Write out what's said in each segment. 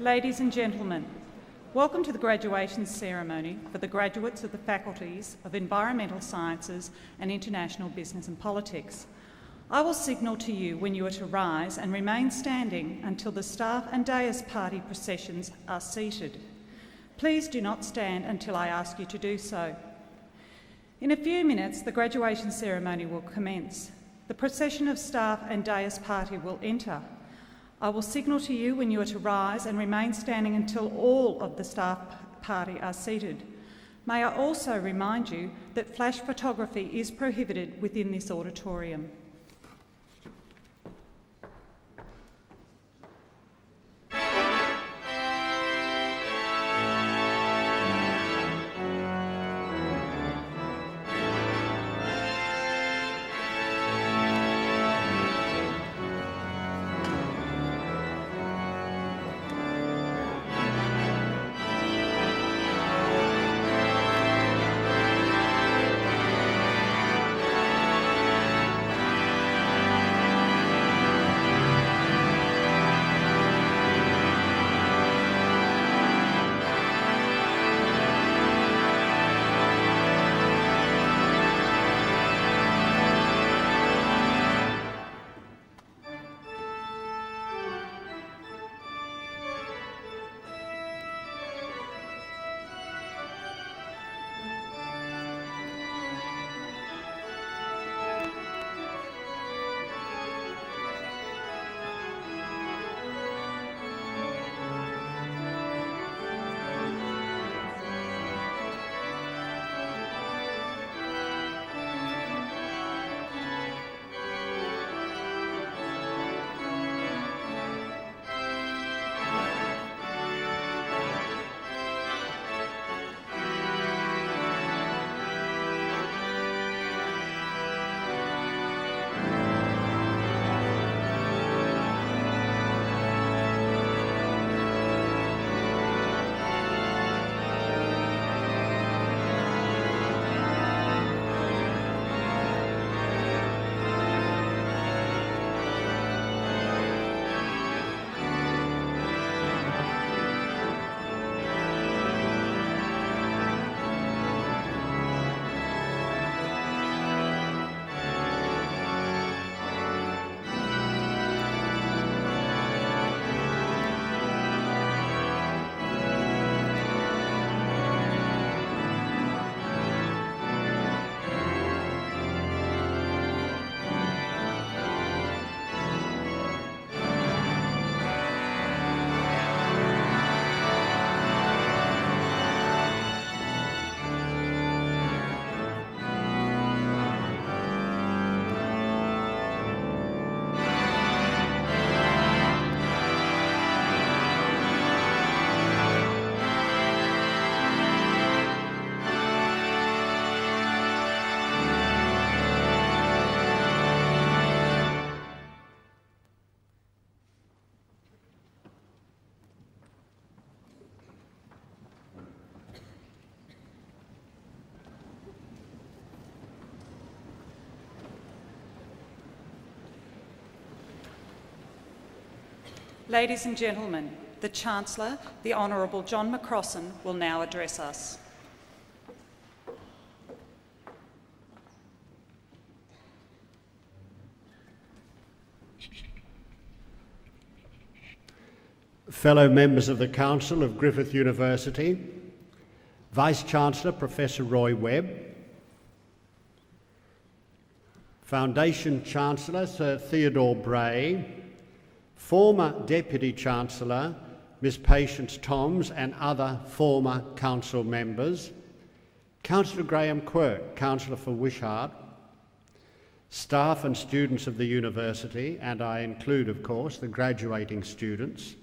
Ladies and gentlemen, welcome to the graduation ceremony for the graduates of the Faculties of Environmental Sciences and International Business and Politics. I will signal to you when you are to rise and remain standing until the staff and dais party processions are seated. Please do not stand until I ask you to do so. In a few minutes, the graduation ceremony will commence. The procession of staff and dais party will enter. I will signal to you when you are to rise and remain standing until all of the staff party are seated. May I also remind you that flash photography is prohibited within this auditorium. Ladies and gentlemen, the Chancellor, the Honourable John McCrossan, will now address us. Fellow members of the Council of Griffith University, Vice-Chancellor Professor Roy Webb, Foundation Chancellor Sir Theodore Bray, former Deputy Chancellor Ms Patience Toms and other former Council members, Councillor Graham Quirk, Councillor for Wishart, staff and students of the University, and I include, of course, the graduating students,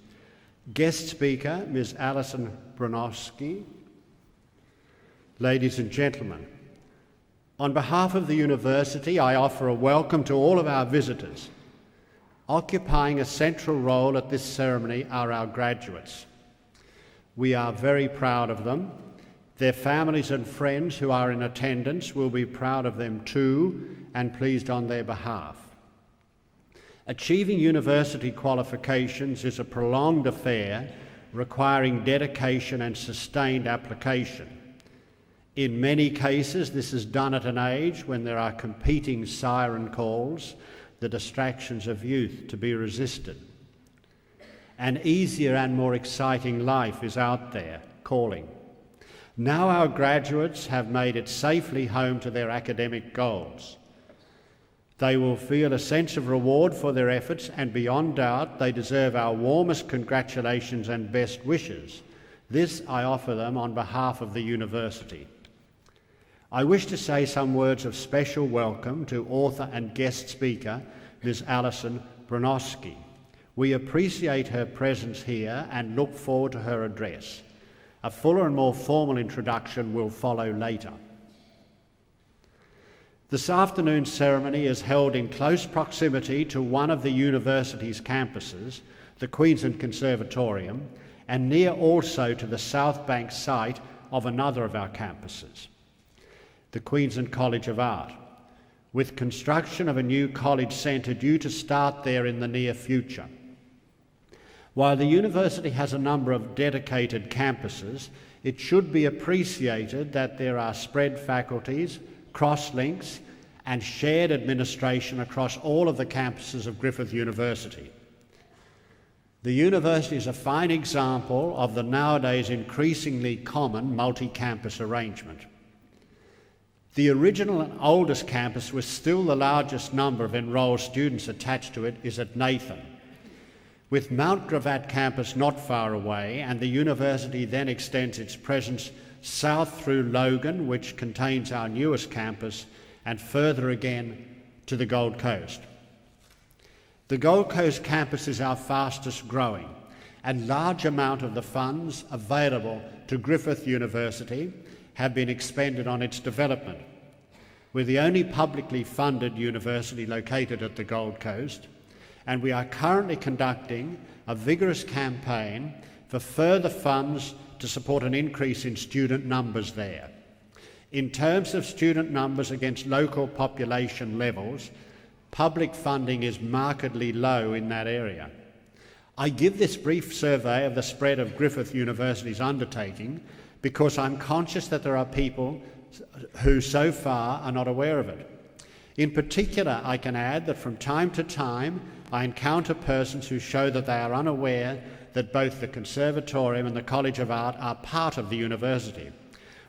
guest speaker Ms Alison Bronowski, ladies and gentlemen, on behalf of the University, I offer a welcome to all of our visitors. Occupying a central role at this ceremony are our graduates. We are very proud of them. Their families and friends who are in attendance will be proud of them too and pleased on their behalf. Achieving university qualifications is a prolonged affair requiring dedication and sustained application. In many cases, this is done at an age when there are competing siren calls, the distractions of youth to be resisted. An easier and more exciting life is out there, calling. Now our graduates have made it safely home to their academic goals. They will feel a sense of reward for their efforts, and beyond doubt they deserve our warmest congratulations and best wishes. This I offer them on behalf of the university. I wish to say some words of special welcome to author and guest speaker, Ms. Alison Bronowski. We appreciate her presence here and look forward to her address. A fuller and more formal introduction will follow later. This afternoon's ceremony is held in close proximity to one of the university's campuses, the Queensland Conservatorium, and near also to the South Bank site of another of our campuses, the Queensland College of Art, with construction of a new college centre due to start there in the near future. While the university has a number of dedicated campuses, it should be appreciated that there are spread faculties, cross-links and shared administration across all of the campuses of Griffith University. The university is a fine example of the nowadays increasingly common multi-campus arrangement. The original and oldest campus with still the largest number of enrolled students attached to it is at Nathan. With Mount Gravatt campus not far away, and the university then extends its presence south through Logan, which contains our newest campus, and further again to the Gold Coast. The Gold Coast campus is our fastest growing, and large amount of the funds available to Griffith University have been expended on its development. We're the only publicly funded university located at the Gold Coast, and we are currently conducting a vigorous campaign for further funds to support an increase in student numbers there. In terms of student numbers against local population levels, public funding is markedly low in that area. I give this brief survey of the spread of Griffith University's undertaking because I'm conscious that there are people who so far are not aware of it. In particular, I can add that from time to time I encounter persons who show that they are unaware that both the Conservatorium and the College of Art are part of the university,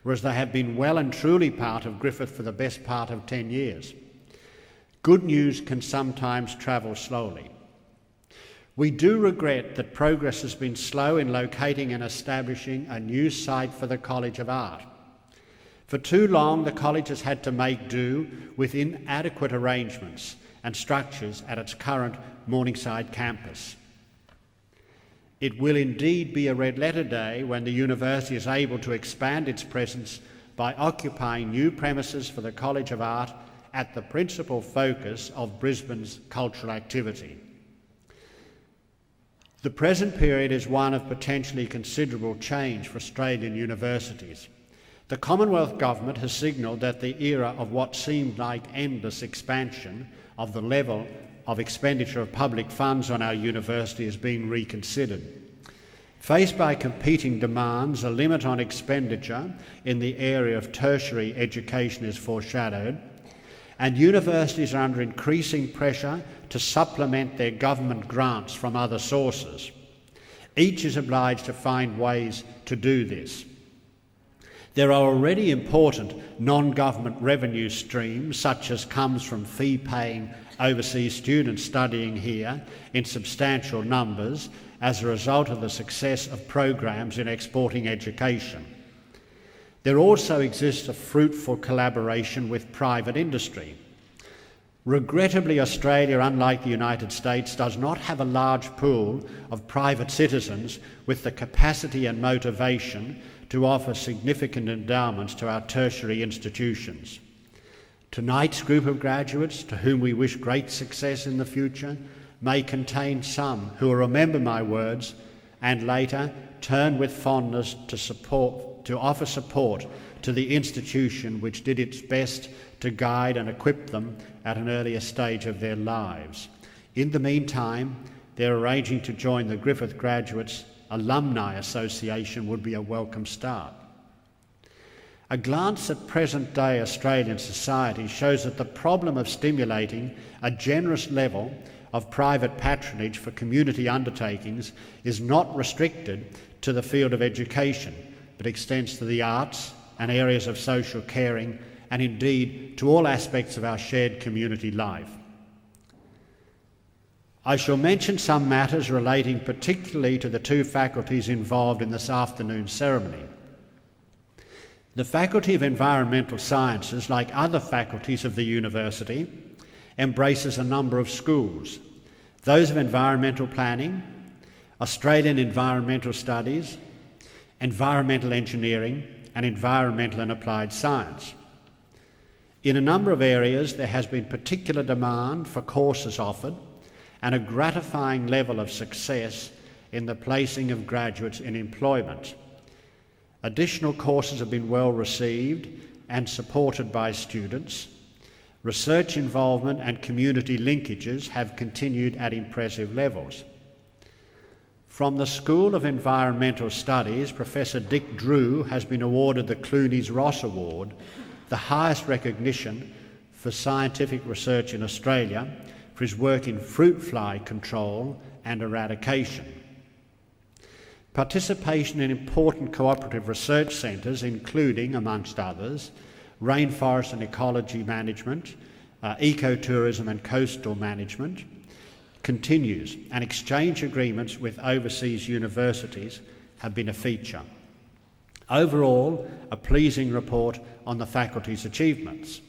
whereas they have been well and truly part of Griffith for the best part of 10 years. Good news can sometimes travel slowly. We do regret that progress has been slow in locating and establishing a new site for the College of Art. For too long, the college has had to make do with inadequate arrangements and structures at its current Morningside campus. It will indeed be a red-letter day when the university is able to expand its presence by occupying new premises for the College of Art at the principal focus of Brisbane's cultural activity. The present period is one of potentially considerable change for Australian universities. The Commonwealth Government has signalled that the era of what seemed like endless expansion of the level of expenditure of public funds on our university is being reconsidered. Faced by competing demands, a limit on expenditure in the area of tertiary education is foreshadowed, and universities are under increasing pressure to supplement their government grants from other sources. Each is obliged to find ways to do this. There are already important non-government revenue streams, such as comes from fee-paying overseas students studying here in substantial numbers as a result of the success of programs in exporting education. There also exists a fruitful collaboration with private industry. Regrettably, Australia, unlike the United States, does not have a large pool of private citizens with the capacity and motivation to offer significant endowments to our tertiary institutions. Tonight's group of graduates, to whom we wish great success in the future, may contain some who will remember my words and later turn with fondness to offer support to the institution which did its best to guide and equip them at an earlier stage of their lives. In the meantime, they're arranging to join the Griffith graduates Alumni Association would be a welcome start. A glance at present-day Australian society shows that the problem of stimulating a generous level of private patronage for community undertakings is not restricted to the field of education, but extends to the arts and areas of social caring, and indeed to all aspects of our shared community life. I shall mention some matters relating particularly to the two faculties involved in this afternoon's ceremony. The Faculty of Environmental Sciences, like other faculties of the university, embraces a number of schools: those of environmental planning, Australian environmental studies, environmental engineering, and environmental and applied science. In a number of areas, there has been particular demand for courses offered and a gratifying level of success in the placing of graduates in employment. Additional courses have been well received and supported by students. Research involvement and community linkages have continued at impressive levels. From the School of Environmental Studies, Professor Dick Drew has been awarded the Clooney's Ross Award, the highest recognition for scientific research in Australia, for his work in fruit fly control and eradication. Participation in important cooperative research centres, including, amongst others, rainforest and ecology management, ecotourism and coastal management, continues, and exchange agreements with overseas universities have been a feature. Overall, a pleasing report on the faculty's achievements.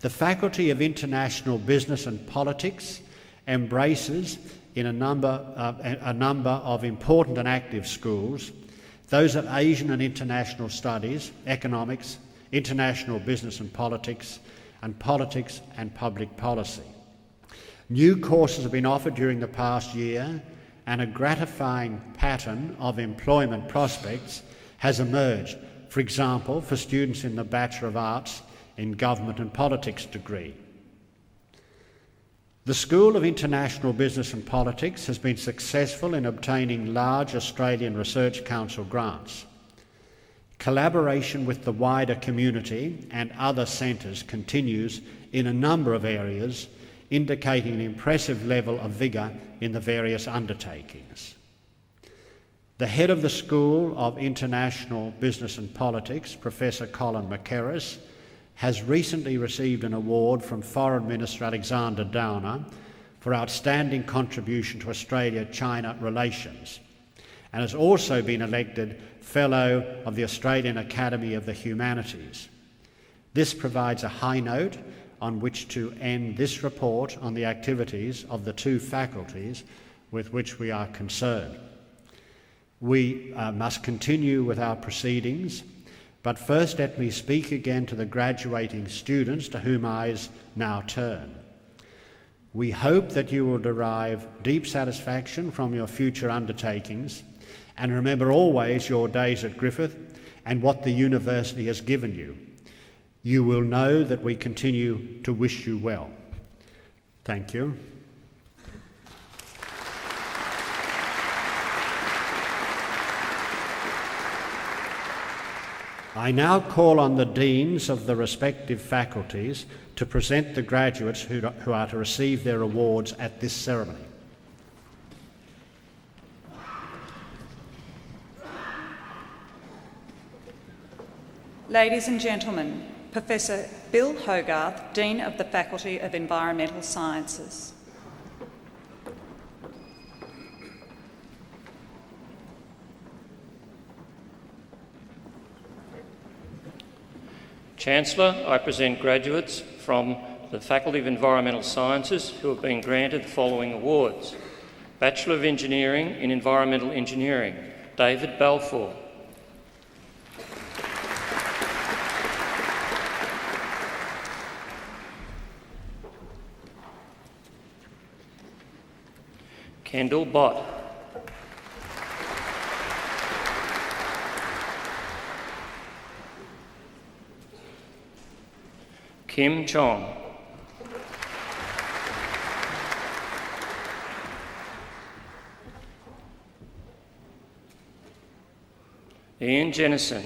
The Faculty of International Business and Politics embraces in a number of important and active schools, those of Asian and International Studies, Economics, International Business and Politics and Public Policy. New courses have been offered during the past year, and a gratifying pattern of employment prospects has emerged, for example, for students in the Bachelor of Arts in Government and Politics degree. The School of International Business and Politics has been successful in obtaining large Australian Research Council grants. Collaboration with the wider community and other centres continues in a number of areas, indicating an impressive level of vigour in the various undertakings. The head of the School of International Business and Politics, Professor Colin McKerris, has recently received an award from Foreign Minister Alexander Downer for outstanding contribution to Australia-China relations, and has also been elected Fellow of the Australian Academy of the Humanities. This provides a high note on which to end this report on the activities of the two faculties with which we are concerned. We must continue with our proceedings, but first let me speak again to the graduating students to whom eyes now turn. We hope that you will derive deep satisfaction from your future undertakings, and remember always your days at Griffith and what the university has given you. You will know that we continue to wish you well. Thank you. I now call on the deans of the respective faculties to present the graduates who are to receive their awards at this ceremony. Ladies and gentlemen, Professor Bill Hogarth, Dean of the Faculty of Environmental Sciences. Chancellor, I present graduates from the Faculty of Environmental Sciences who have been granted the following awards. Bachelor of Engineering in Environmental Engineering, David Balfour. Kendall Bott. Kim Chong. Ian Jennison.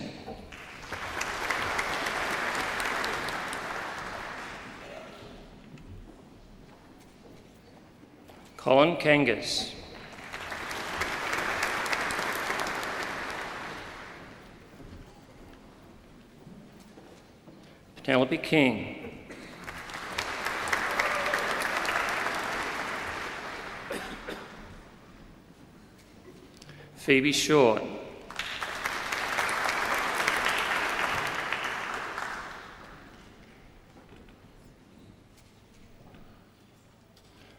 Colin Kangas. Penelope King. Phoebe Short.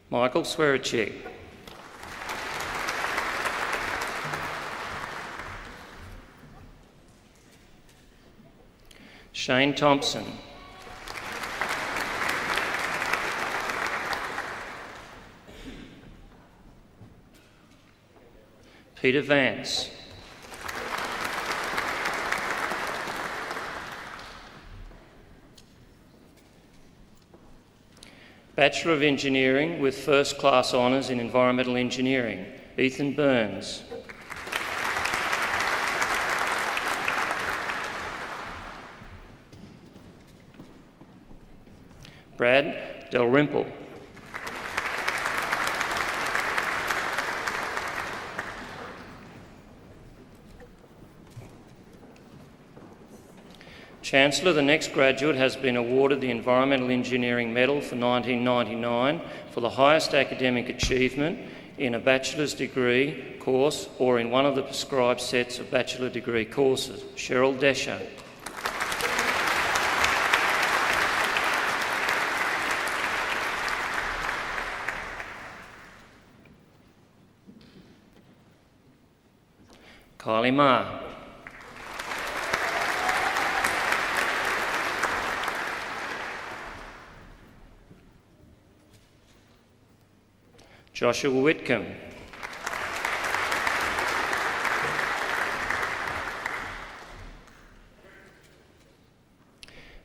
Michael Swearachik. Shane Thompson. Peter Vance. Bachelor of Engineering with First Class Honours in Environmental Engineering, Ethan Burns. Brad Dalrymple. Chancellor, the next graduate has been awarded the Environmental Engineering Medal for 1999 for the highest academic achievement in a bachelor's degree course or in one of the prescribed sets of bachelor degree courses. Cheryl Desha. Kylie Ma. Joshua Whitcomb.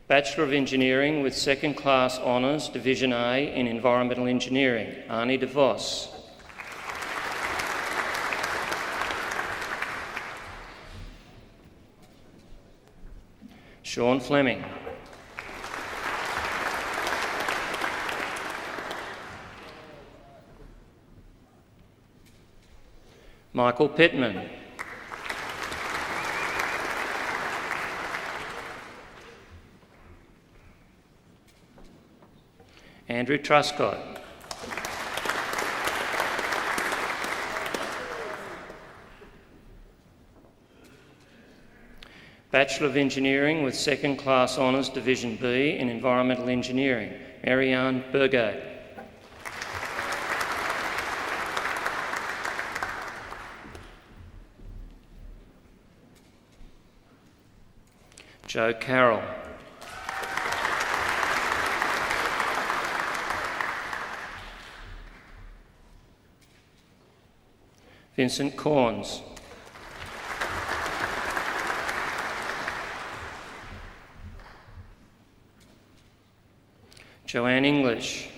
Bachelor of Engineering with Second Class Honours, Division A in Environmental Engineering, Arnie de Vos. Sean Fleming. Michael Pittman. Andrew Truscott. Bachelor of Engineering with Second Class Honours, Division B in Environmental Engineering, Marianne Burgate. Joe Carroll. Vincent Corns. Joanne English.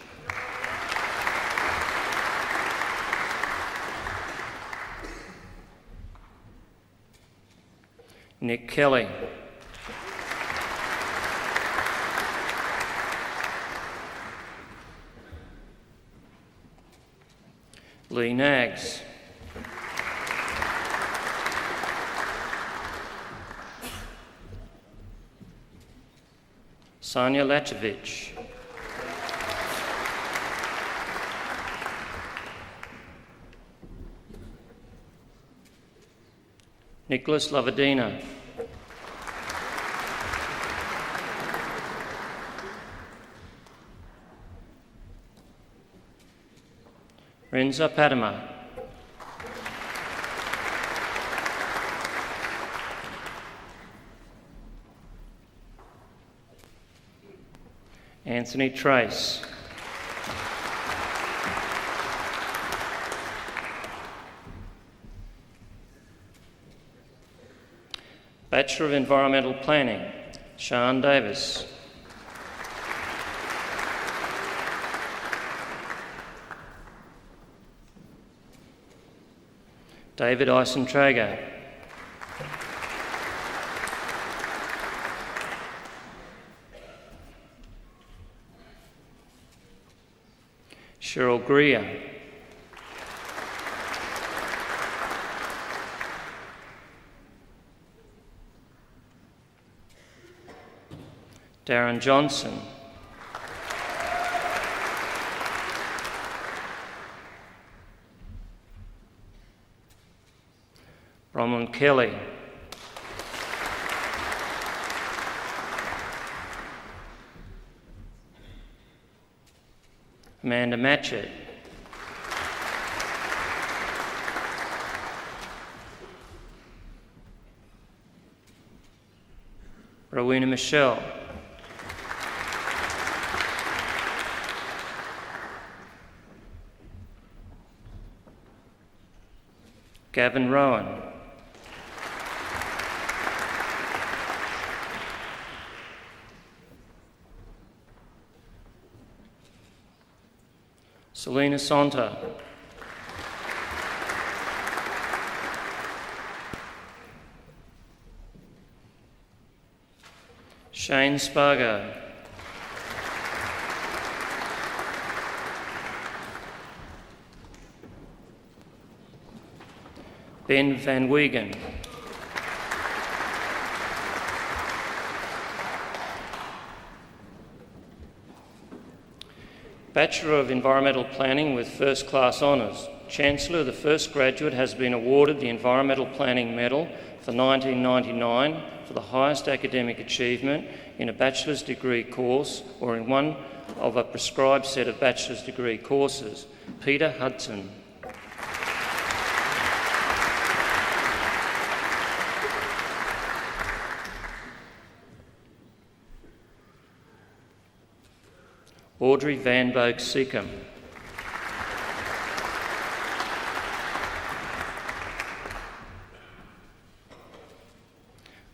Nick Kelly. Lee Nags. Sanya Lachevich. Nicholas Lavadina. Renza Padama. Anthony Trace. Bachelor of Environmental Planning, Sian Davis. David Eisen-Traeger. Cheryl Greer. Darren Johnson. Bronwyn Kelly. Amanda Matchett. Rowena Michelle. Gavin Rowan. Selena Sonta. Shane Spargo. Ben Van Wiegen. Bachelor of Environmental Planning with First Class Honours. Chancellor, the first graduate has been awarded the Environmental Planning Medal for 1999 for the highest academic achievement in a bachelor's degree course or in one of a prescribed set of bachelor's degree courses. Peter Hudson. Audrey Van Boak Seacombe.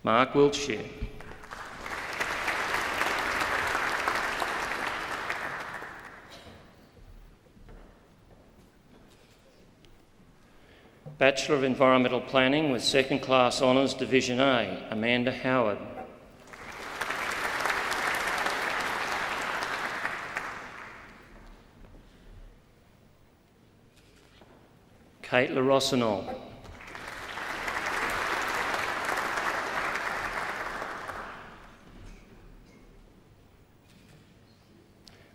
Mark Wiltshire. Bachelor of Environmental Planning with Second Class Honours Division A, Amanda Howard. Kate Rossignol.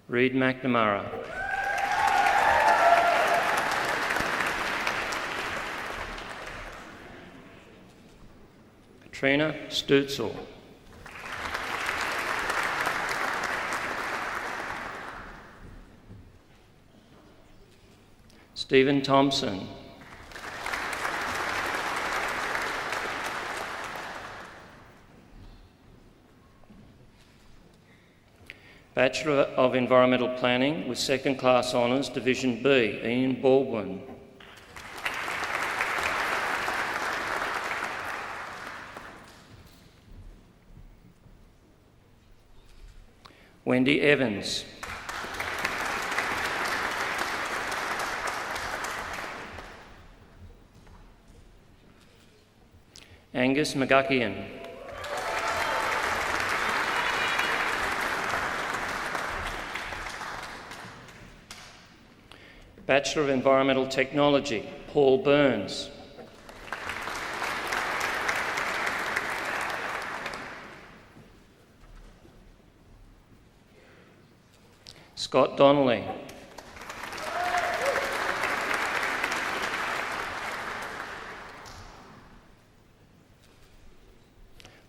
Reid McNamara. Katrina Stutzel. Stephen Thompson. Bachelor of Environmental Planning with Second Class Honours Division B, Ian Baldwin. Wendy Evans. Angus McGuckian. Bachelor of Environmental Technology, Paul Burns. Scott Donnelly.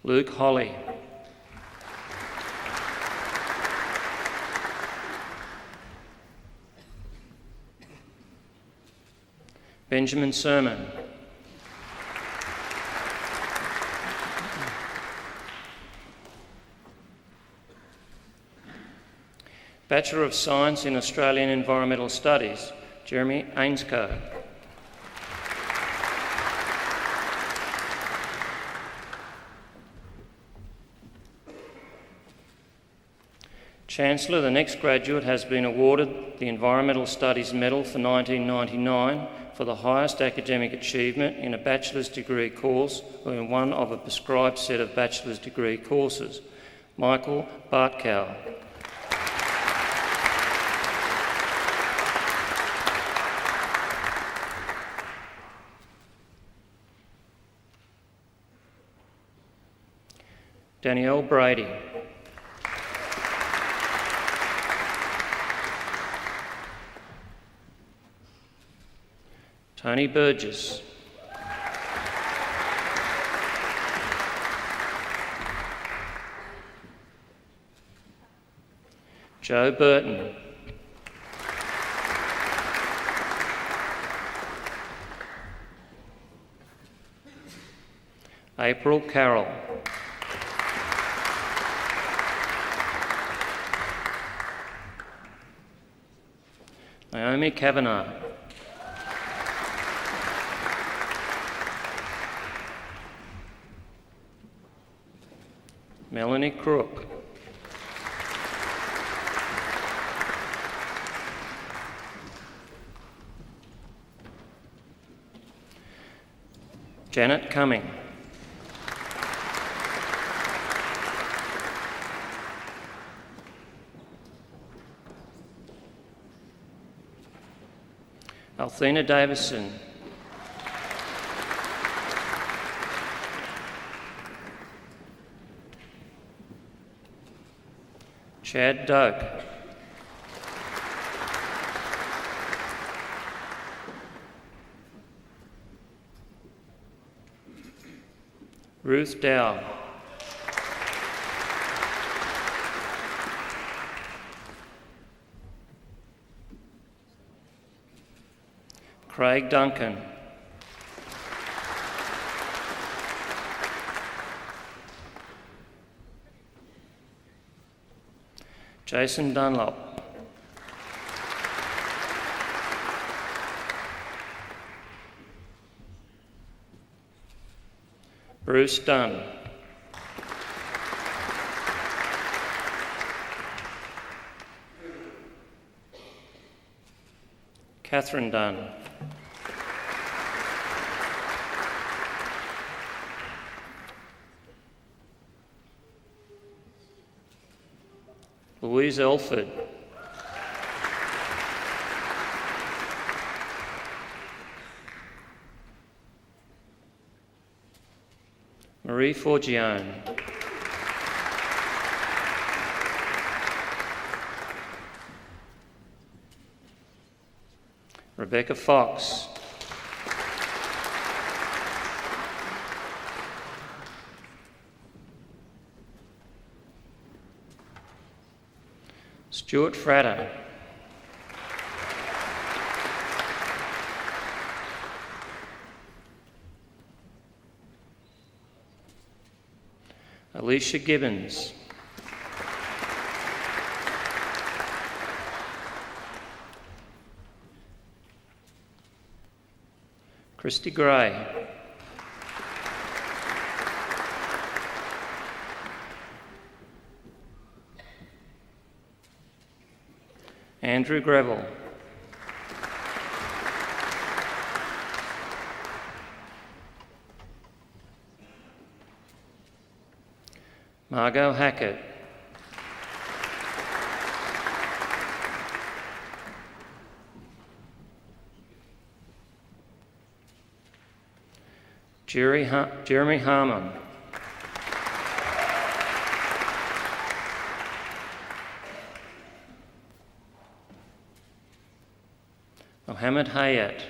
Luke Holly. Benjamin Sermon. Bachelor of Science in Australian Environmental Studies, Jeremy Ainscoe. Chancellor, the next graduate has been awarded the Environmental Studies Medal for 1999 for the highest academic achievement in a bachelor's degree course or in one of a prescribed set of bachelor's degree courses. Michael Bartkow. Danielle Brady. Tony Burgess. Joe Burton. April Carroll. Naomi Kavanagh. Melanie Crook. Janet Cumming. Althena Davison. Chad Doak. Ruth Dow. Craig Duncan. Jason Dunlop. Bruce Dunn. Catherine Dunn. Louise Elford. Marie Forgione. Rebecca Fox. Stuart Fratter. Alicia Gibbons. Christy Gray. Andrew Greville. Margot Hackett. Jeremy Harmon. Mohammed Hayat.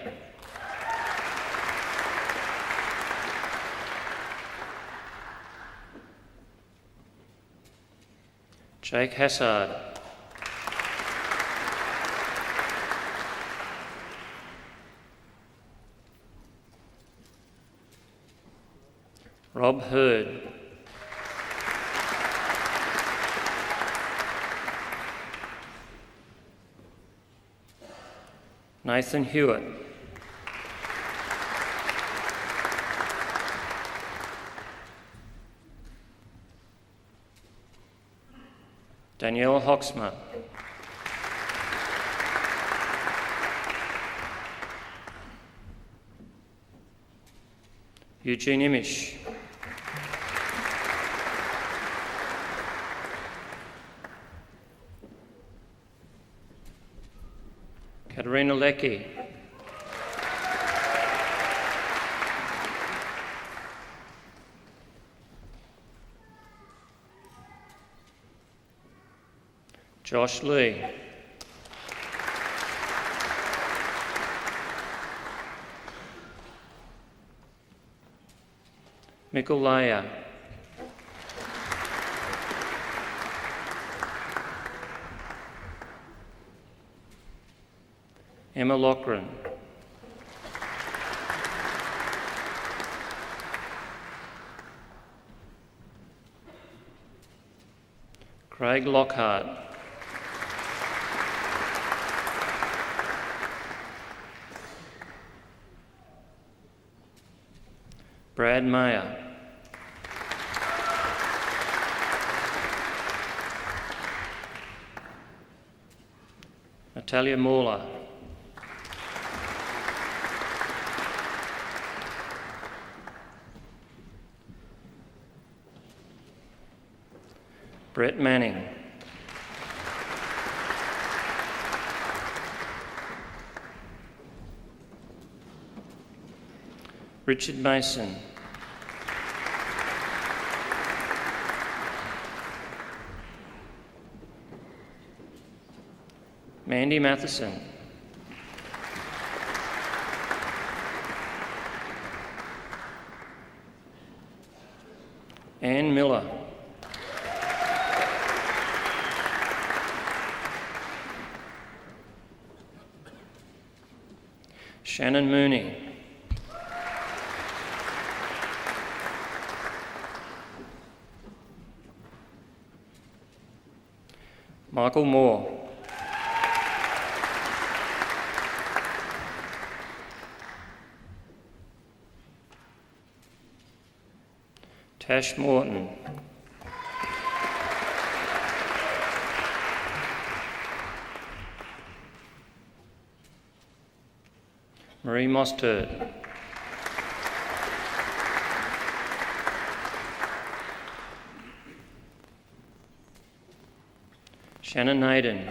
Jake Hassard. Rob Hurd. Nathan Hewitt. Danielle Hoxma. Eugene Imish. Katerina Leckie. Josh Lee. Mikulaya. Emma Lochran. Craig Lockhart. Brad Mayer. Natalia Mauler. Brett Manning. Richard Mason. Mandy Matheson. Anne Miller. Shannon Mooney. Michael Moore. Tash Morton. Marie Mostert. Shannon Naden.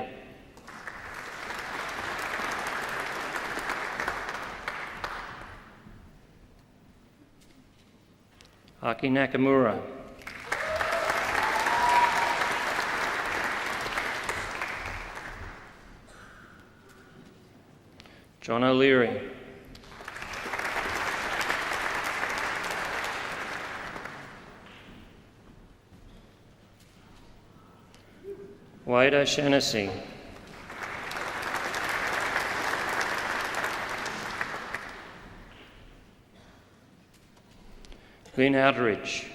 Aki Nakamura. John O'Leary. Wade O'Shannessy. Lynn Outridge.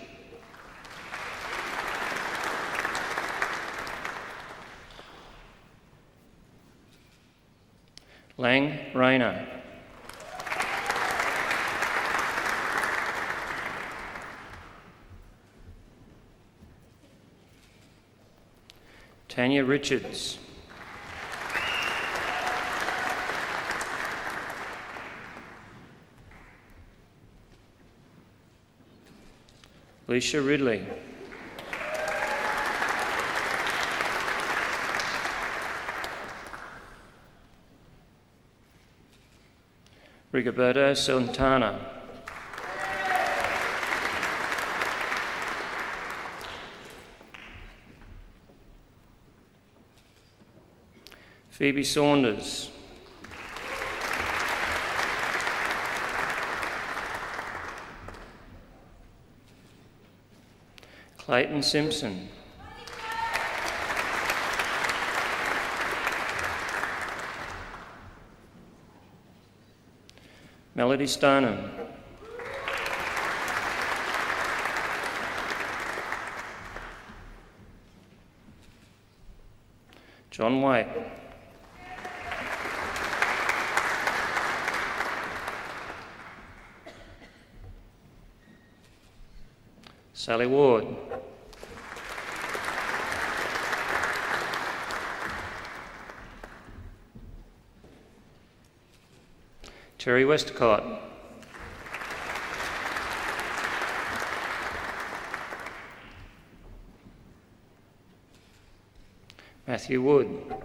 Lang Rayner. Tanya Richards. Alicia Ridley. Rigoberto Santana. Phoebe Saunders. Clayton Simpson. Melody Stoneham. John White. Sally Ward. Terry Westcott. Matthew Wood.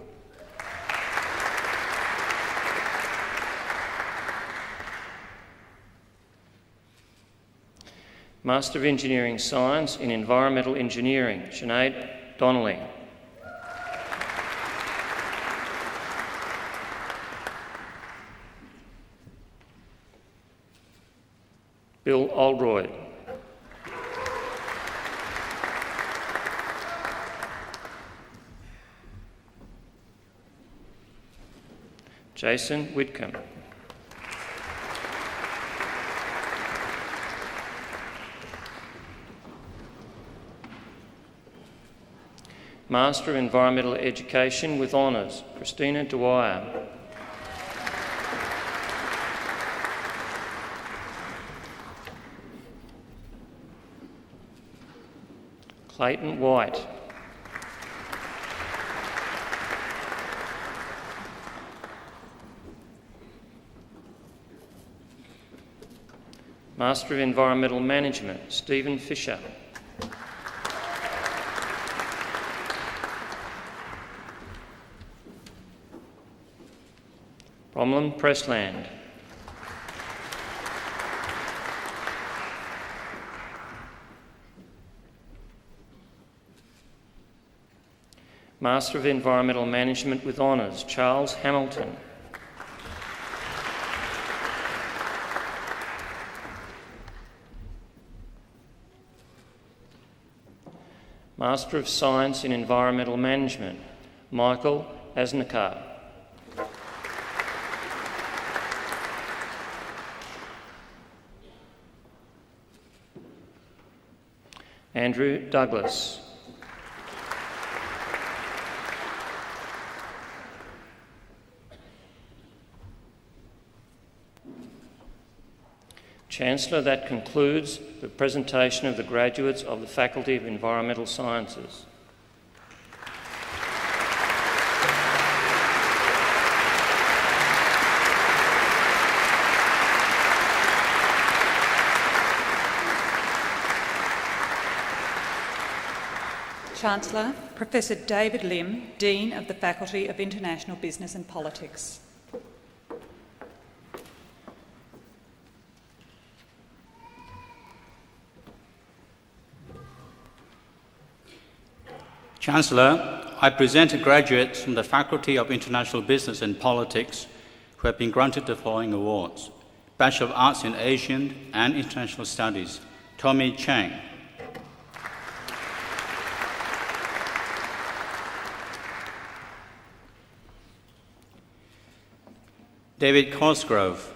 Master of Engineering Science in Environmental Engineering, Sinead Donnelly. Bill Oldroyd. Jason Whitcomb. Master of Environmental Education with Honours, Christina Dwyer. Clayton White. Master of Environmental Management, Stephen Fisher. Bromlin Pressland. Master of Environmental Management with Honours, Charles Hamilton. Master of Science in Environmental Management, Michael Asnikar. Andrew Douglas. Chancellor, that concludes the presentation of the graduates of the Faculty of Environmental Sciences. Chancellor, Professor David Lim, Dean of the Faculty of International Business and Politics. Chancellor, I present graduates from the Faculty of International Business and Politics who have been granted the following awards. Bachelor of Arts in Asian and International Studies, Tommy Chang. David Cosgrove.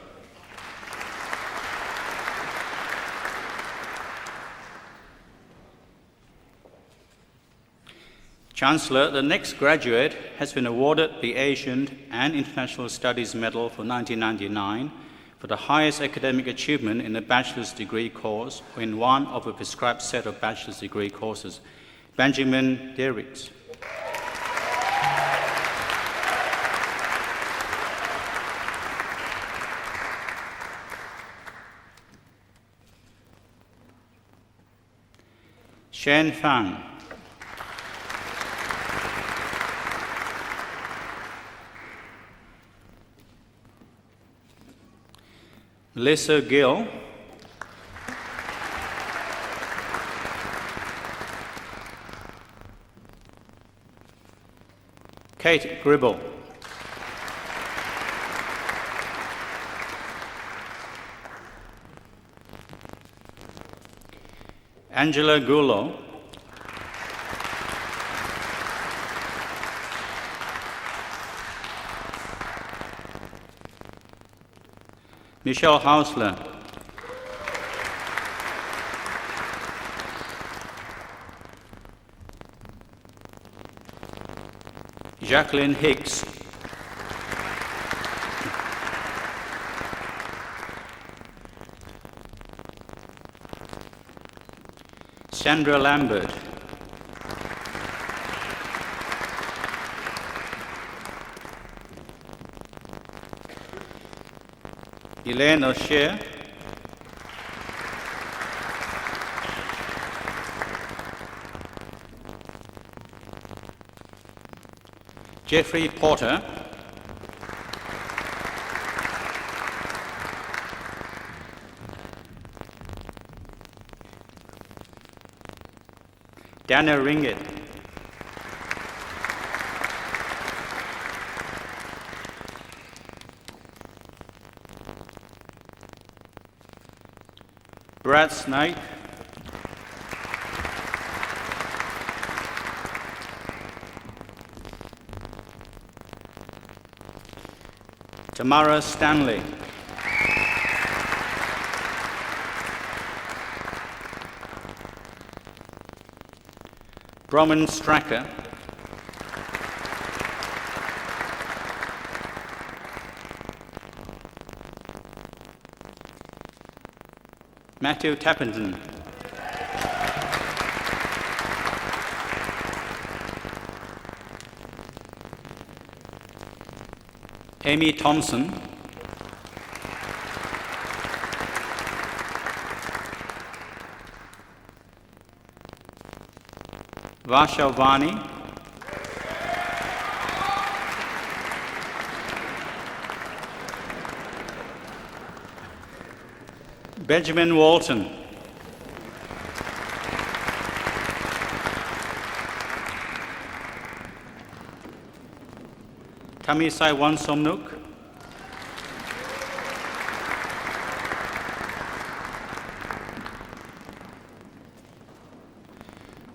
Chancellor, the next graduate has been awarded the Asian and International Studies Medal for 1999 for the highest academic achievement in a bachelor's degree course or in one of a prescribed set of bachelor's degree courses, Benjamin Derricks. Shen Fang. Melissa Gill. Kate Gribble. Angela Gullo. Michelle Hausler. Jacqueline Hicks. Sandra Lambert. Elaine O'Shea. Jeffrey Porter. Dana Ringett. Brad Snape, Tamara Stanley, Broman Stracker, Matthew Tappenden, Amy Thompson, Varsha Vani, Benjamin Walton, Tamisai Wansomnuk,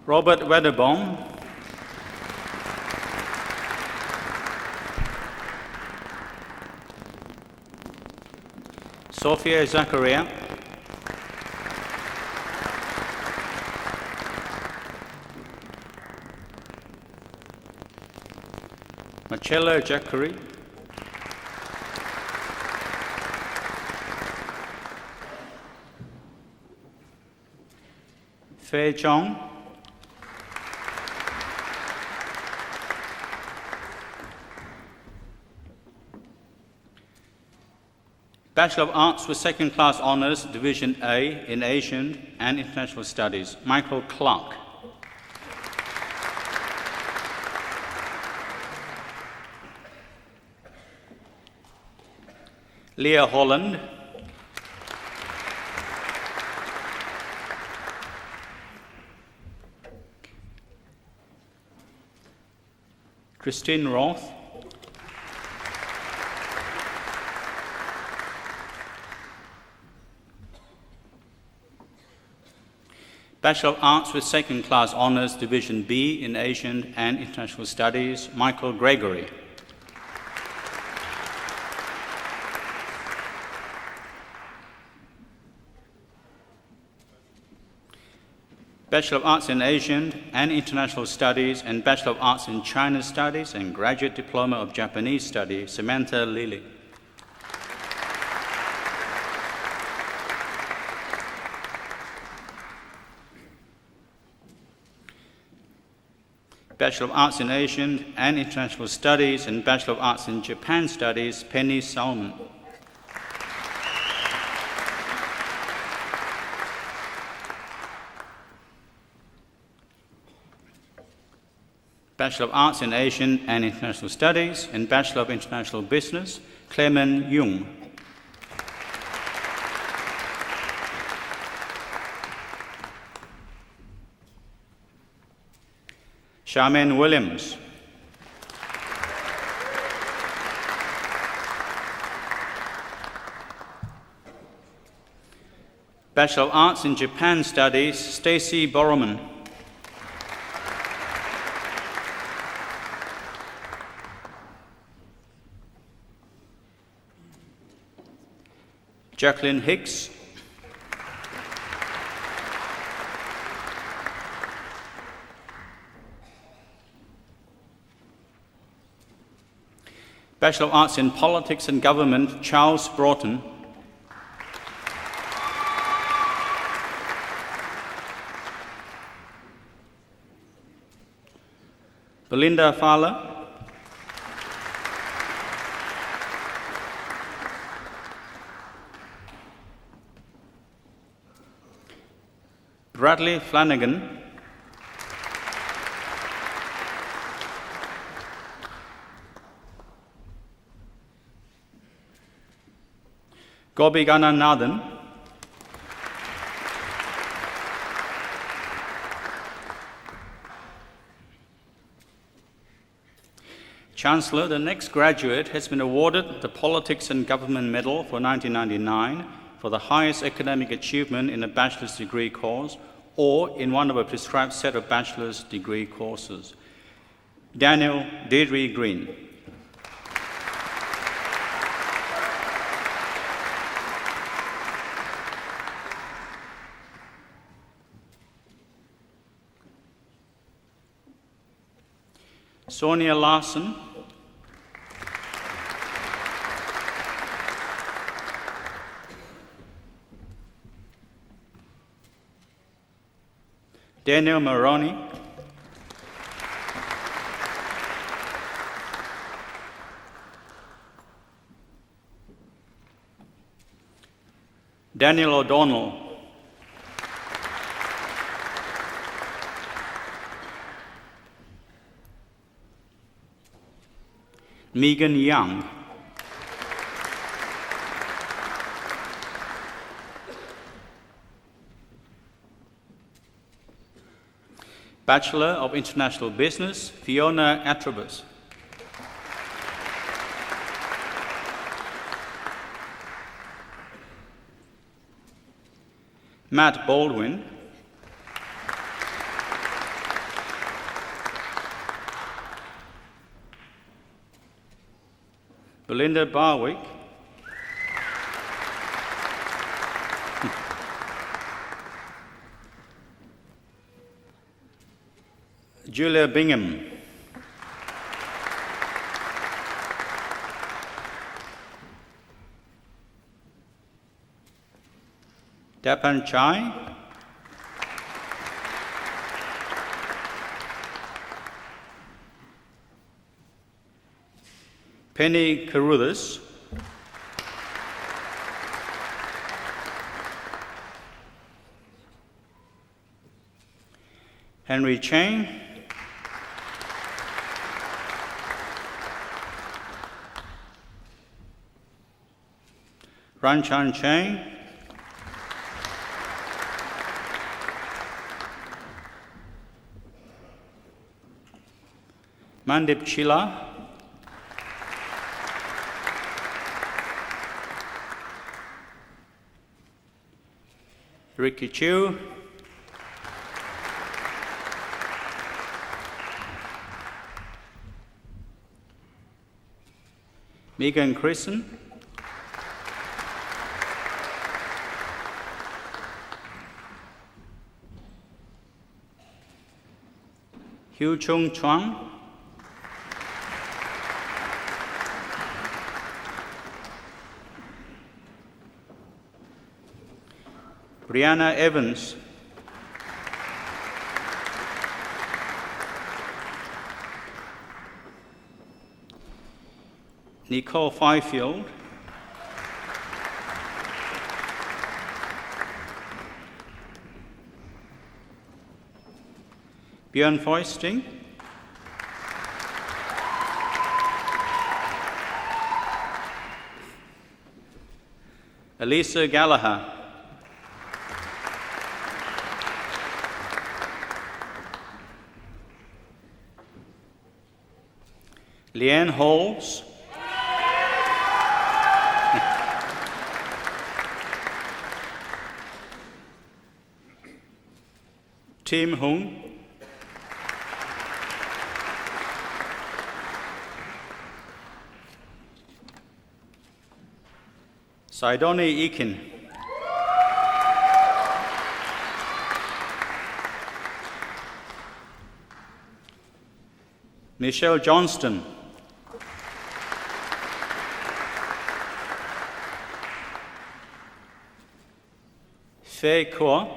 Robert Wedderbaum, Sophia Zakaria, Marcella Jackery, Fei Chong, Bachelor of Arts with Second Class Honours, Division A in Asian and International Studies, Michael Clark. Leah Holland, Christine Roth, Bachelor of Arts with Second Class Honours, Division B in Asian and International Studies, Michael Gregory. Bachelor of Arts in Asian and International Studies and Bachelor of Arts in China Studies and Graduate Diploma of Japanese Studies, Samantha Lilly. Bachelor of Arts in Asian and International Studies and Bachelor of Arts in Japan Studies, Penny Salmon. Bachelor of Arts in Asian and International Studies and Bachelor of International Business, Clement Jung. Charmaine Williams. Bachelor of Arts in Japan Studies, Stacey Borroman. Jacqueline Hicks. Bachelor of Arts in Politics and Government, Charles Broughton. Belinda Fowler. Bradley Flanagan. Gobi Gananathan. Chancellor, the next graduate has been awarded the Politics and Government Medal for 1999 for the highest academic achievement in a bachelor's degree course or in one of a prescribed set of bachelor's degree courses. Daniel Deirdre Green. Sonia Larson. Daniel Maroney. Daniel O'Donnell. Megan Young. Bachelor of International Business, Fiona Atrobus. Matt Baldwin. Belinda Barwick. Julia Bingham. Dapan Chai. Penny Carruthers. Henry Chang. Ranchan Chang. Mandip Chila. Ricky Chu. Megan Christen. Hugh Chung Chuang. Brianna Evans. Nicole Fifield. Björn Foisting. Elisa Gallagher. Leanne Halls. Tim Hung. Sidoni Eakin. Michelle Johnston. Faye Kaur.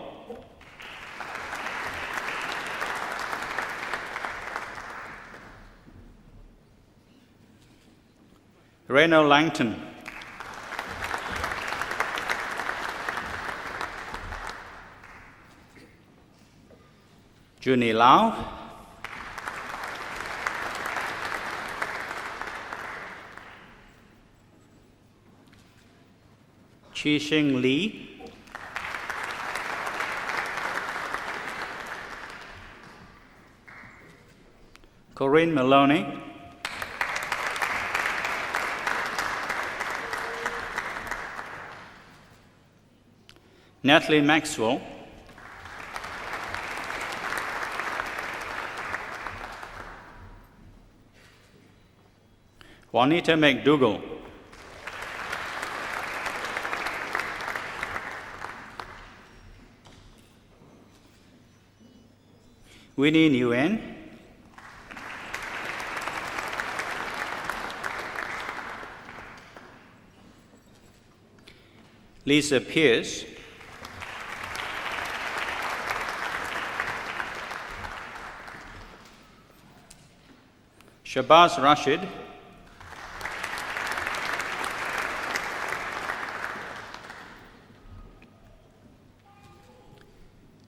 Reno Langton. Junie Lau. Chi Shing Lee. Corinne Maloney. Natalie Maxwell, Juanita McDougall, Winnie Nguyen, Lisa Pierce, Shabazz Rashid,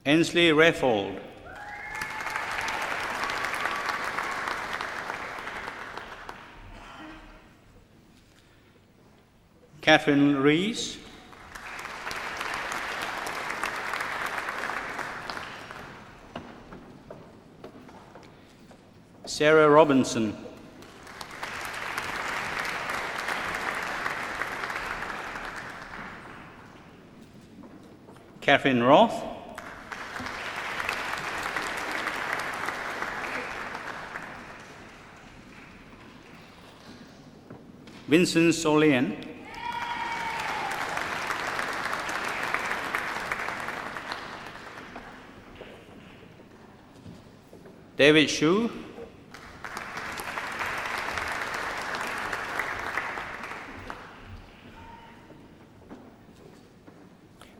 Ainsley Reffold, Catherine Rees, Sarah Robinson, Catherine Roth, Vincent Solian, David Shu,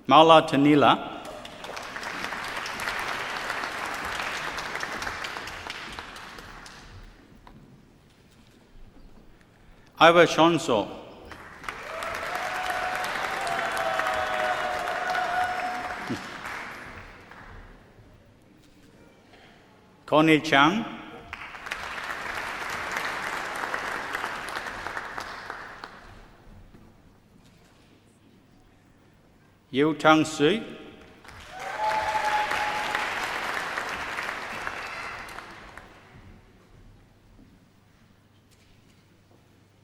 Mala Tanila, Iva Chonso, Connie Chang, Yu Tang Sui,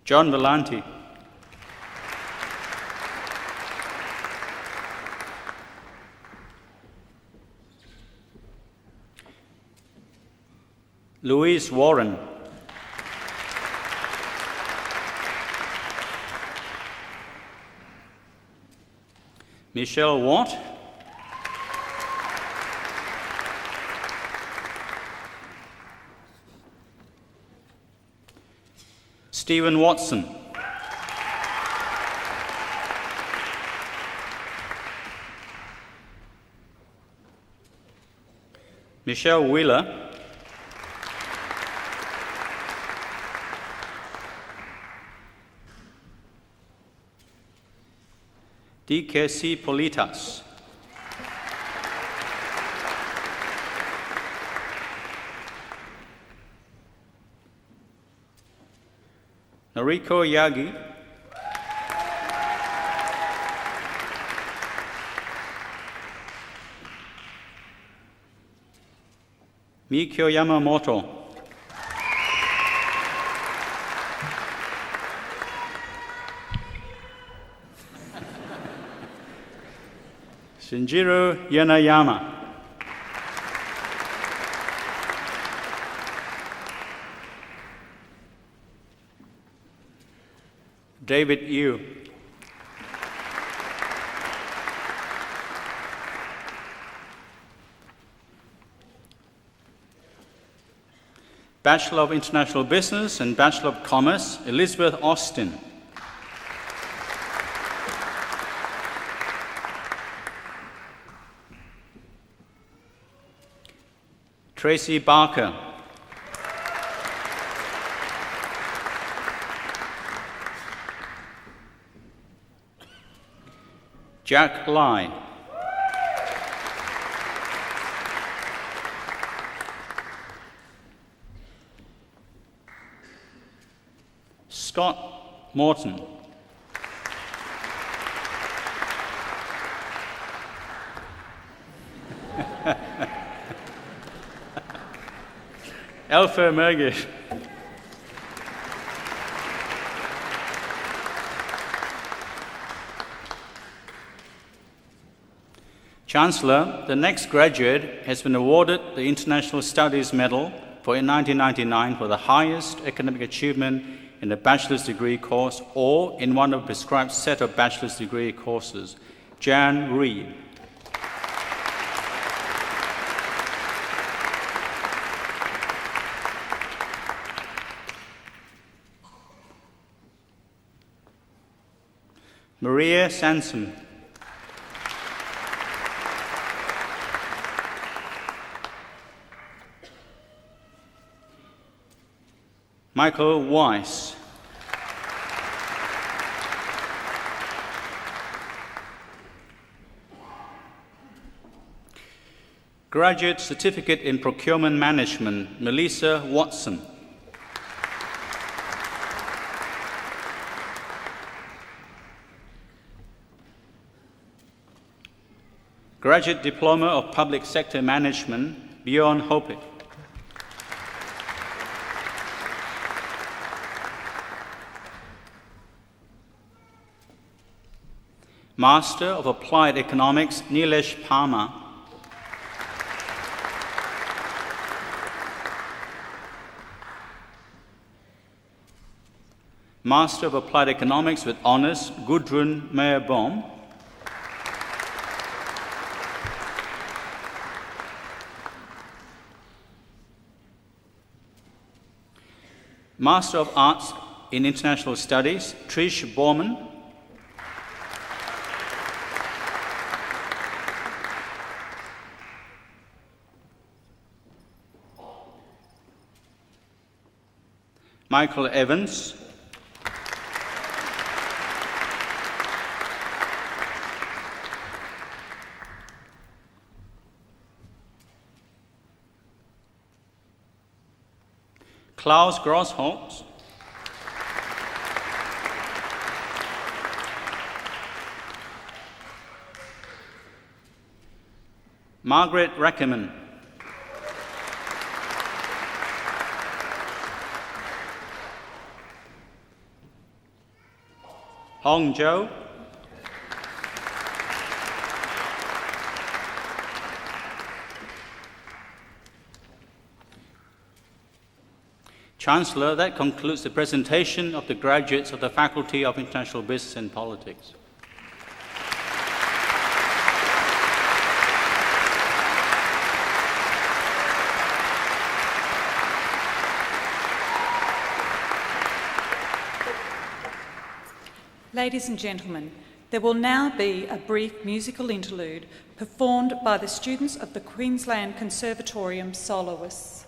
John Valenti, Louise Warren, Michelle Watt, Stephen Watson, Michelle Wheeler, DKC Politas, Noriko Yagi, Mikyo Yamamoto, Shinjiro Yanayama, David Yu, Bachelor of International Business and Bachelor of Commerce, Elizabeth Austin, Tracy Barker, Jack Lai, Scott Morton, Alpha Mergish, Chancellor, the next graduate has been awarded the International Studies Medal for 1999 for the highest academic achievement in a bachelor's degree course or in one of the prescribed set of bachelor's degree courses, Jan Reed. Maria Sansom. Michael Weiss. Graduate Certificate in Procurement Management, Melissa Watson. Graduate Diploma of Public Sector Management, Bjorn Hope. Master of Applied Economics, Nilesh Parma. Master of Applied Economics with Honours, Gudrun Meyerbaum. Master of Arts in International Studies, Trish Borman. Michael Evans. Klaus Grossholz. Margaret Reckerman. Hong Zhou. Chancellor, that concludes the presentation of the graduates of the Faculty of International Business and Politics. Ladies and gentlemen, there will now be a brief musical interlude performed by the students of the Queensland Conservatorium soloists.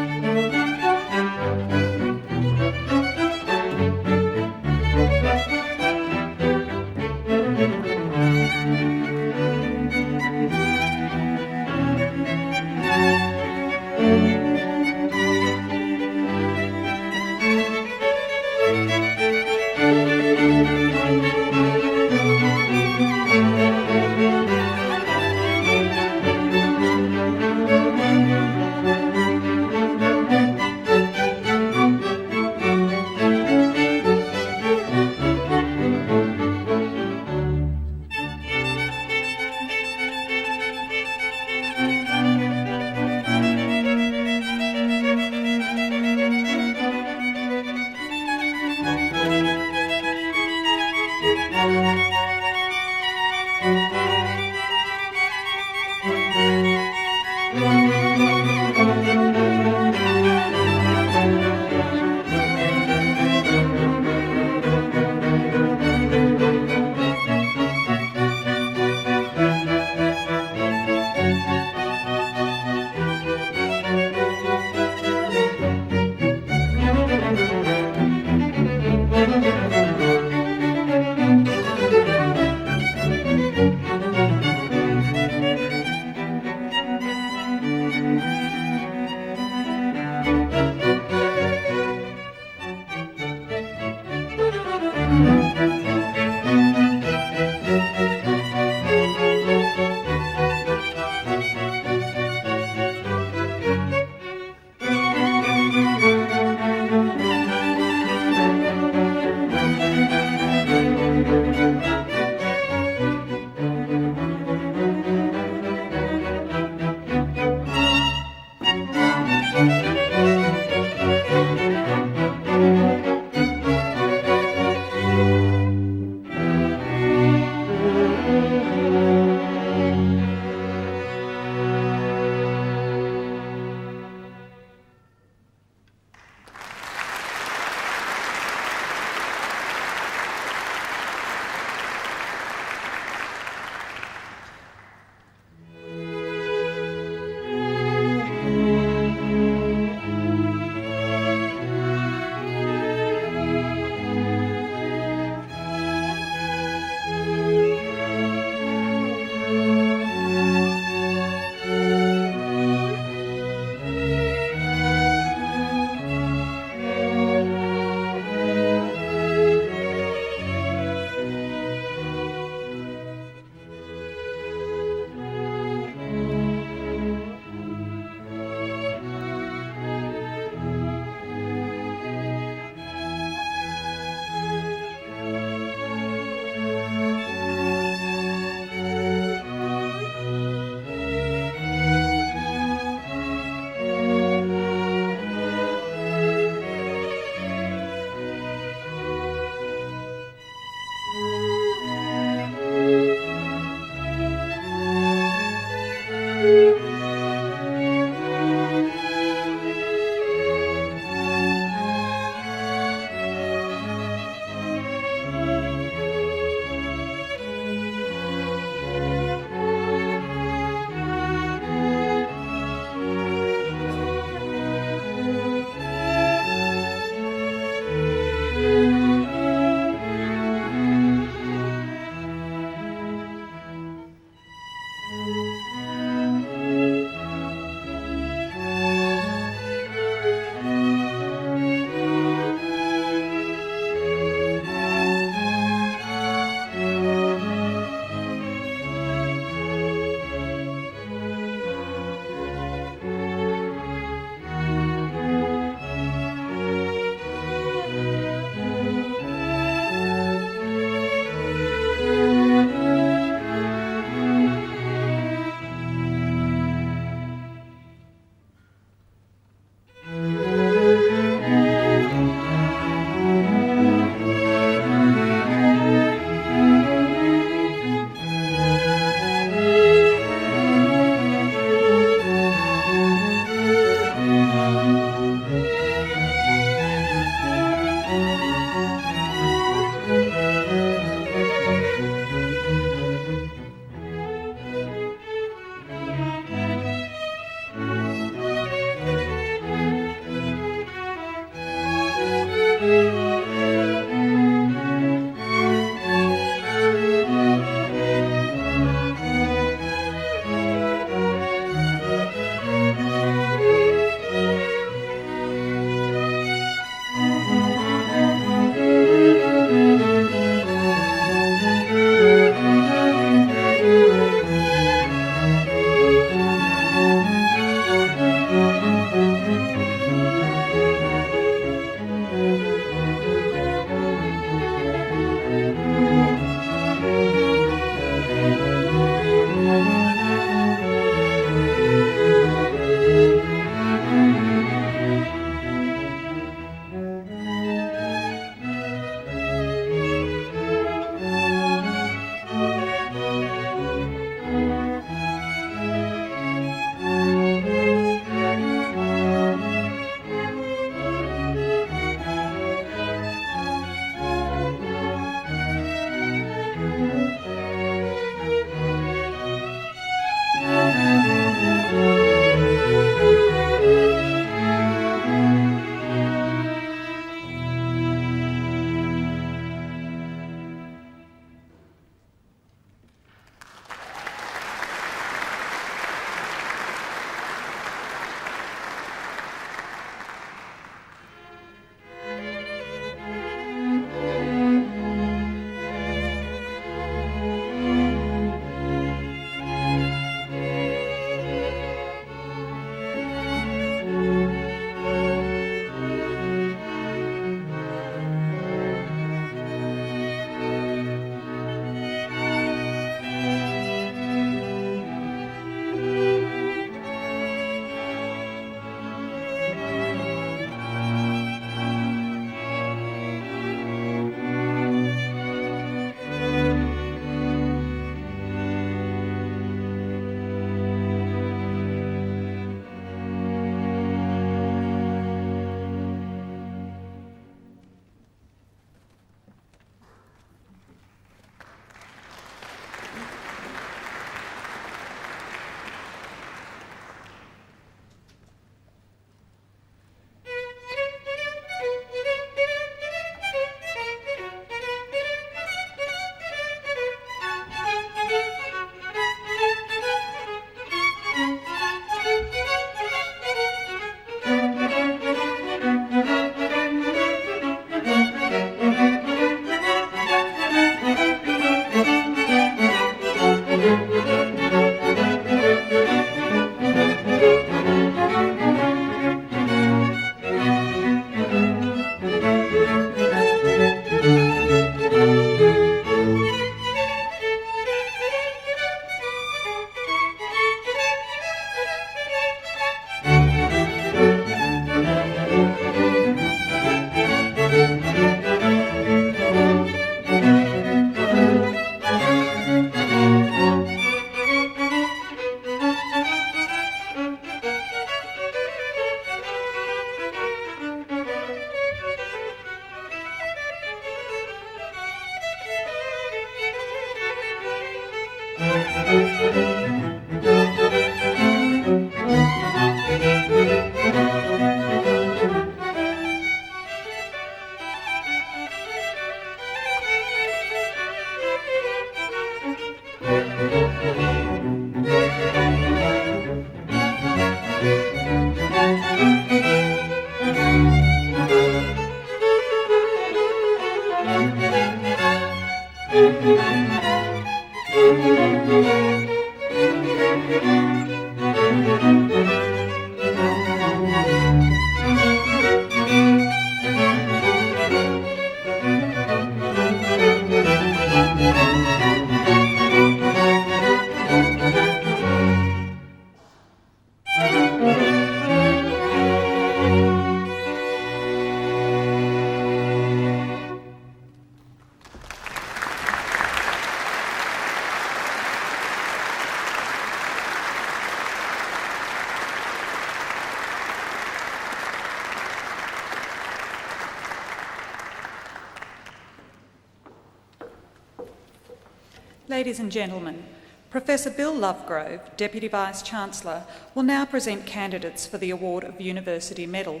Ladies and gentlemen, Professor Bill Lovegrove, Deputy Vice-Chancellor, will now present candidates for the award of University Medal.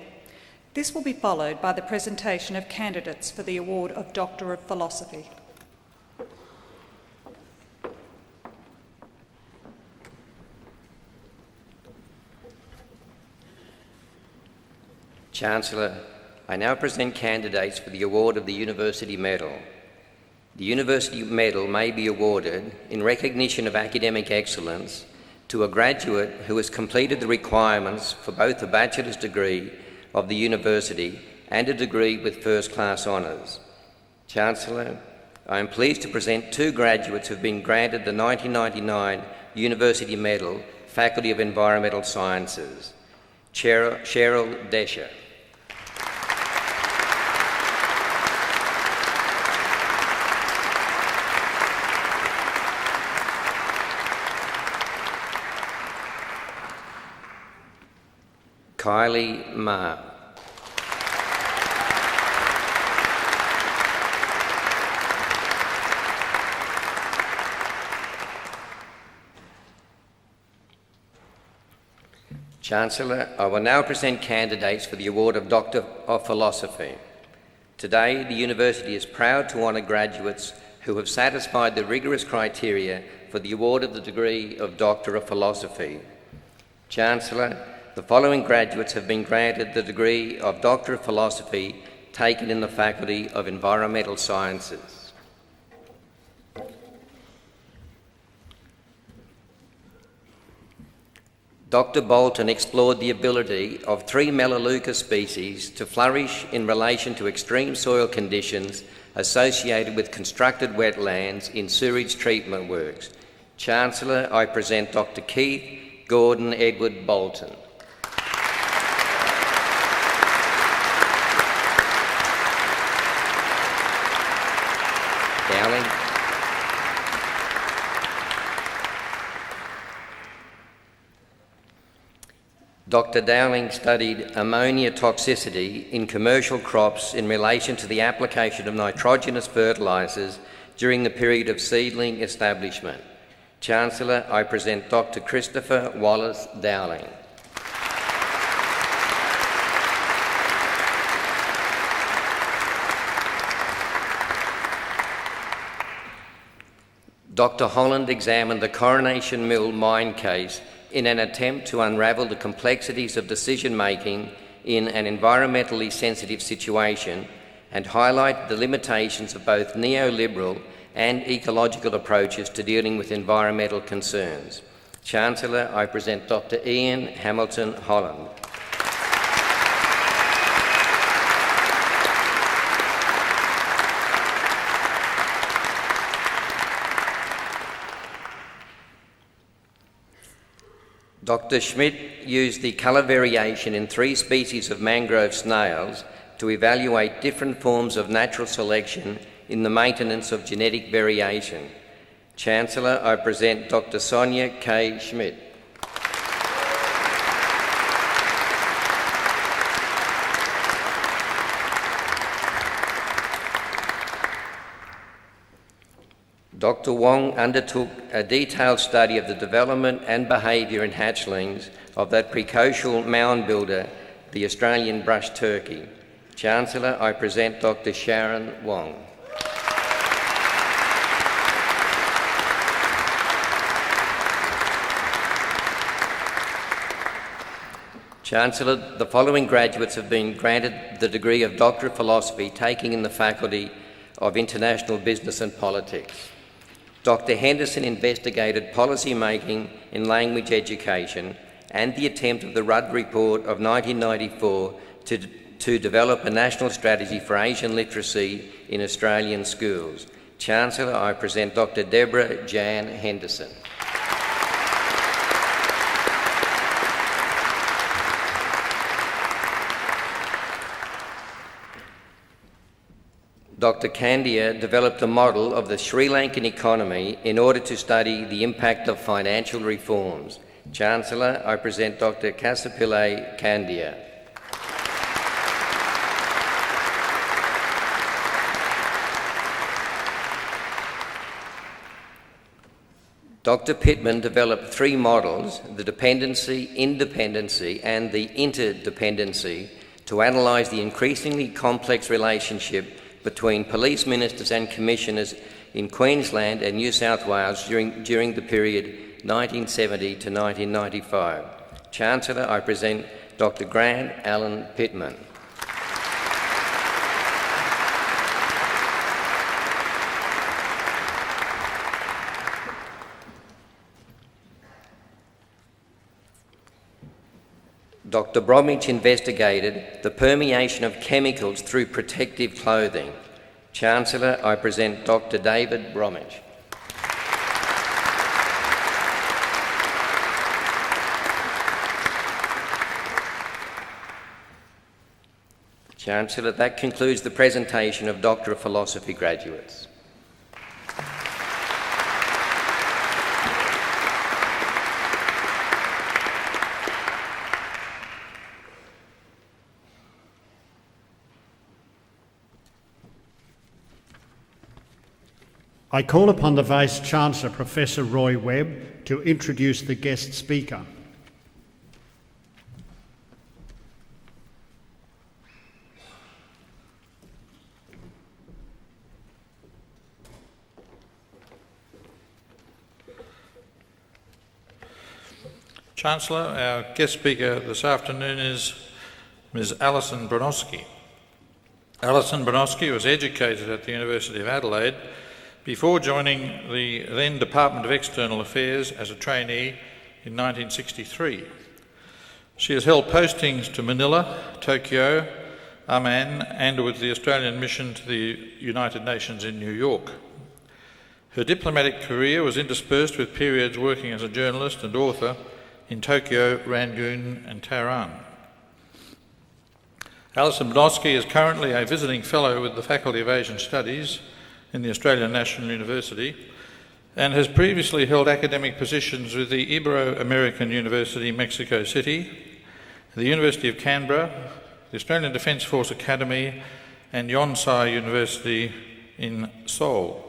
This will be followed by the presentation of candidates for the award of Doctor of Philosophy. Chancellor, I now present candidates for the award of the University Medal. The University Medal may be awarded in recognition of academic excellence to a graduate who has completed the requirements for both a bachelor's degree of the university and a degree with first-class honours. Chancellor, I am pleased to present two graduates who have been granted the 1999 University Medal, Faculty of Environmental Sciences. Cheryl Desher. Kylie Ma. Chancellor, I will now present candidates for the award of Doctor of Philosophy. Today, the University is proud to honour graduates who have satisfied the rigorous criteria for the award of the degree of Doctor of Philosophy. Chancellor, the following graduates have been granted the degree of Doctor of Philosophy taken in the Faculty of Environmental Sciences. Dr. Bolton explored the ability of 3 Melaleuca species to flourish in relation to extreme soil conditions associated with constructed wetlands in sewage treatment works. Chancellor, I present Dr. Keith Gordon Edward Bolton. Dowling. Dr. Dowling studied ammonia toxicity in commercial crops in relation to the application of nitrogenous fertilisers during the period of seedling establishment. Chancellor, I present Dr. Christopher Wallace Dowling. Dr. Holland examined the Coronation Mill mine case in an attempt to unravel the complexities of decision-making in an environmentally sensitive situation and highlight the limitations of both neoliberal and ecological approaches to dealing with environmental concerns. Chancellor, I present Dr. Ian Hamilton Holland. Dr. Schmidt used the colour variation in 3 species of mangrove snails to evaluate different forms of natural selection in the maintenance of genetic variation. Chancellor, I present Dr. Sonia K. Schmidt. Dr. Wong undertook a detailed study of the development and behaviour in hatchlings of that precocial mound builder, the Australian brush turkey. Chancellor, I present Dr. Sharon Wong. Chancellor, the following graduates have been granted the degree of Doctor of Philosophy taking in the Faculty of International Business and Politics. Dr. Henderson investigated policy making in language education and the attempt of the Rudd Report of 1994 to develop a national strategy for Asian literacy in Australian schools. Chancellor, I present Dr. Deborah Jan Henderson. Dr. Kandia developed a model of the Sri Lankan economy in order to study the impact of financial reforms. Chancellor, I present Dr. Kasapillai Kandia. Dr. Pittman developed three models, the dependency, independency, and the interdependency, to analyse the increasingly complex relationship between police ministers and commissioners in Queensland and New South Wales during the period 1970 to 1995. Chancellor, I present Dr. Grant Allen Pittman. Dr. Bromwich investigated the permeation of chemicals through protective clothing. Chancellor, I present Dr. David Bromwich. Chancellor, that concludes the presentation of Doctor of Philosophy graduates. I call upon the Vice-Chancellor, Professor Roy Webb, to introduce the guest speaker. Chancellor, our guest speaker this afternoon is Ms. Alison Bronowski. Alison Bronowski was educated at the University of Adelaide before joining the then Department of External Affairs as a trainee in 1963. She has held postings to Manila, Tokyo, Amman, and with the Australian mission to the United Nations in New York. Her diplomatic career was interspersed with periods working as a journalist and author in Tokyo, Rangoon and Tehran. Alison Bronowski is currently a visiting fellow with the Faculty of Asian Studies in the Australian National University and has previously held academic positions with the Ibero-American University, Mexico City, the University of Canberra, the Australian Defence Force Academy and Yonsei University in Seoul.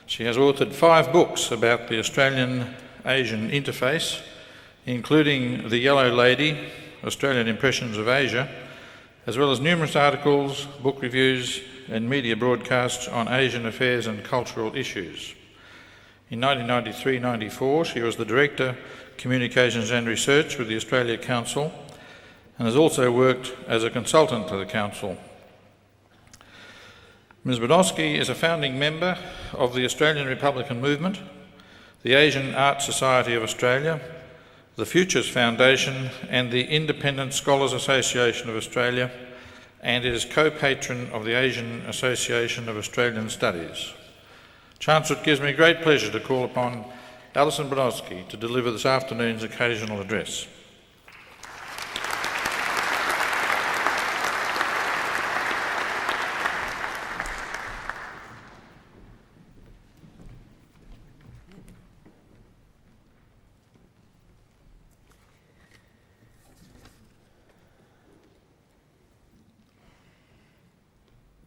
She has authored 5 books about the Australian-Asian interface, including The Yellow Lady, Australian Impressions of Asia, as well as numerous articles, book reviews and media broadcasts on Asian affairs and cultural issues. In 1993-94, she was the Director, Communications and Research with the Australia Council and has also worked as a consultant to the Council. Ms. Bronowski is a founding member of the Australian Republican Movement, the Asian Art Society of Australia, the Futures Foundation and the Independent Scholars Association of Australia, and is co-patron of the Asian Association of Australian Studies. Chancellor, it gives me great pleasure to call upon Alison Bronowski to deliver this afternoon's occasional address.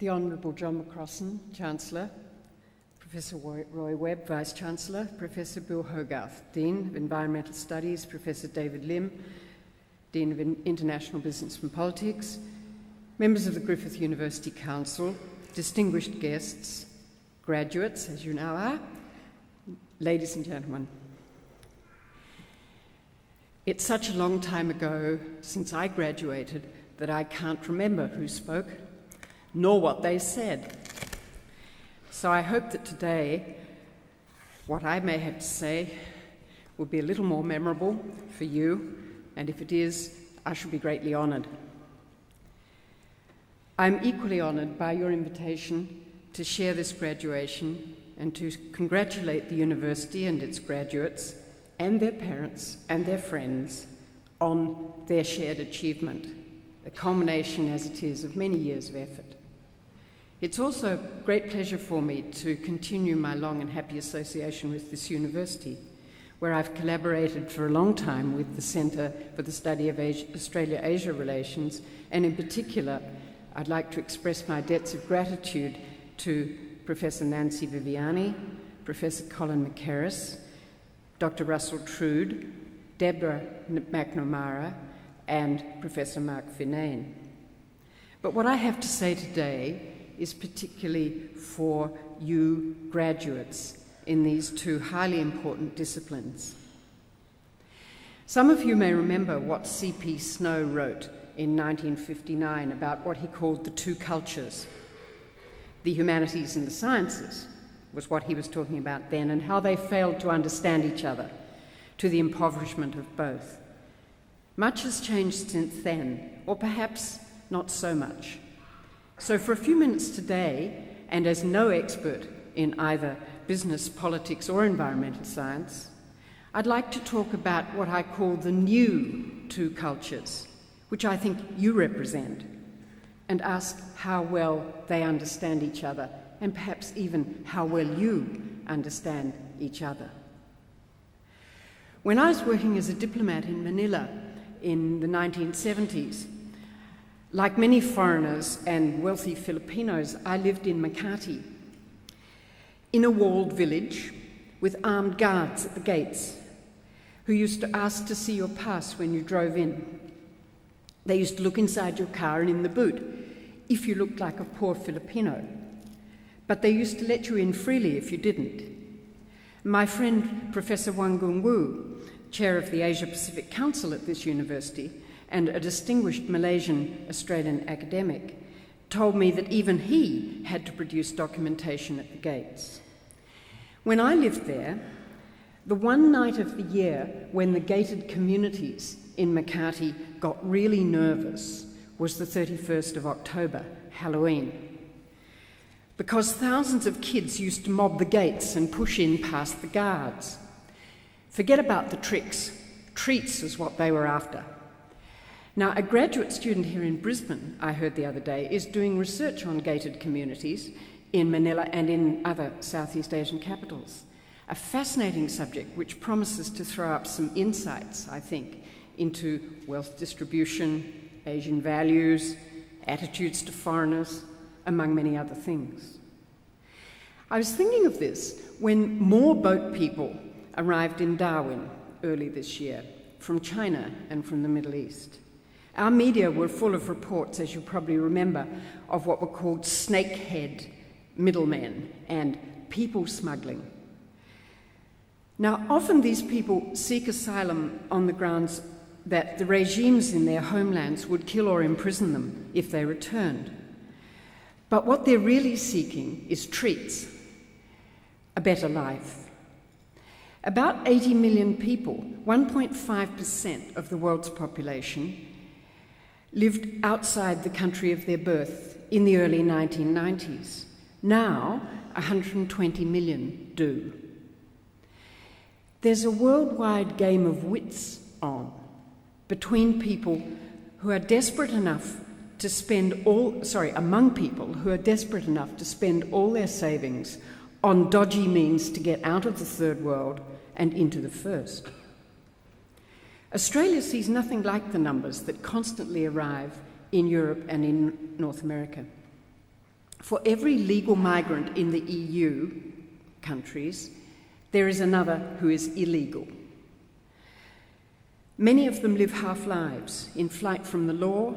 The Honourable John McCrossan, Chancellor, Professor Roy Webb, Vice-Chancellor, Professor Bill Hogarth, Dean of Environmental Studies, Professor David Lim, Dean of International Business and Politics, members of the Griffith University Council, distinguished guests, graduates, as you now are, ladies and gentlemen. It's such a long time ago since I graduated that I can't remember who spoke, nor what they said. So I hope that today, what I may have to say will be a little more memorable for you, and if it is, I shall be greatly honoured. I'm equally honoured by your invitation to share this graduation and to congratulate the university and its graduates and their parents and their friends on their shared achievement, a culmination as it is of many years of effort. It's also a great pleasure for me to continue my long and happy association with this university, where I've collaborated for a long time with the Centre for the Study of Australia-Asia Relations, and in particular, I'd like to express my debts of gratitude to Professor Nancy Viviani, Professor Colin McCarris, Dr. Russell Trude, Deborah McNamara, and Professor Mark Finane. But what I have to say today is particularly for you graduates in these two highly important disciplines. Some of you may remember what C.P. Snow wrote in 1959 about what he called the two cultures. The humanities and the sciences was what he was talking about then, and how they failed to understand each other, to the impoverishment of both. Much has changed since then, or perhaps not so much. So for a few minutes today, and as no expert in either business, politics, or environmental science, I'd like to talk about what I call the new two cultures, which I think you represent, and ask how well they understand each other, and perhaps even how well you understand each other. When I was working as a diplomat in Manila in the 1970s, like many foreigners and wealthy Filipinos, I lived in Makati, in a walled village with armed guards at the gates who used to ask to see your pass when you drove in. They used to look inside your car and in the boot if you looked like a poor Filipino, but they used to let you in freely if you didn't. My friend, Professor Wang Gungwu, chair of the Asia-Pacific Council at this university and a distinguished Malaysian-Australian academic, told me that even he had to produce documentation at the gates. When I lived there, the one night of the year when the gated communities in Makati got really nervous was the 31st of October, Halloween, because thousands of kids used to mob the gates and push in past the guards. Forget about the tricks. Treats is what they were after. Now, a graduate student here in Brisbane, I heard the other day, is doing research on gated communities in Manila and in other Southeast Asian capitals. A fascinating subject which promises to throw up some insights, I think, into wealth distribution, Asian values, attitudes to foreigners, among many other things. I was thinking of this when more boat people arrived in Darwin early this year from China and from the Middle East. Our media were full of reports, as you probably remember, of what were called snakehead middlemen and people smuggling. Now, often these people seek asylum on the grounds that the regimes in their homelands would kill or imprison them if they returned. But what they're really seeking is treats, a better life. About 80 million people, 1.5% of the world's population, lived outside the country of their birth in the early 1990s. Now, 120 million do. There's a worldwide game of wits on between people who are desperate enough to among people who are desperate enough to spend all their savings on dodgy means to get out of the third world and into the first. Australia sees nothing like the numbers that constantly arrive in Europe and in North America. For every legal migrant in the EU countries, there is another who is illegal. Many of them live half-lives in flight from the law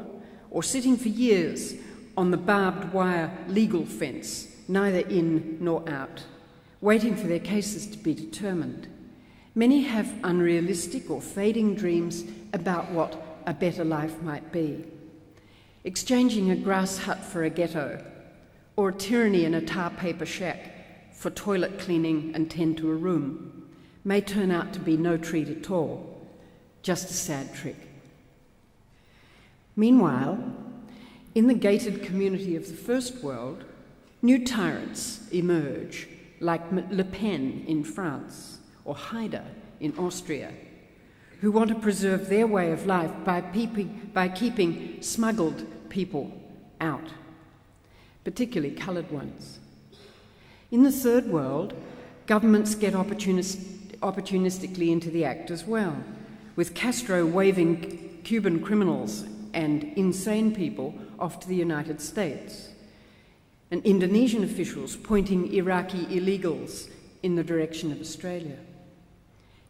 or sitting for years on the barbed wire legal fence, neither in nor out, waiting for their cases to be determined. Many have unrealistic or fading dreams about what a better life might be. Exchanging a grass hut for a ghetto, or tyranny in a tar paper shack for toilet cleaning and tend to a room, may turn out to be no treat at all, just a sad trick. Meanwhile, in the gated community of the First World, new tyrants emerge, like Le Pen in France or Haider in Austria, who want to preserve their way of life by keeping smuggled people out, particularly coloured ones. In the Third World, governments get opportunistically into the act as well, with Castro waving Cuban criminals and insane people off to the United States, and Indonesian officials pointing Iraqi illegals in the direction of Australia.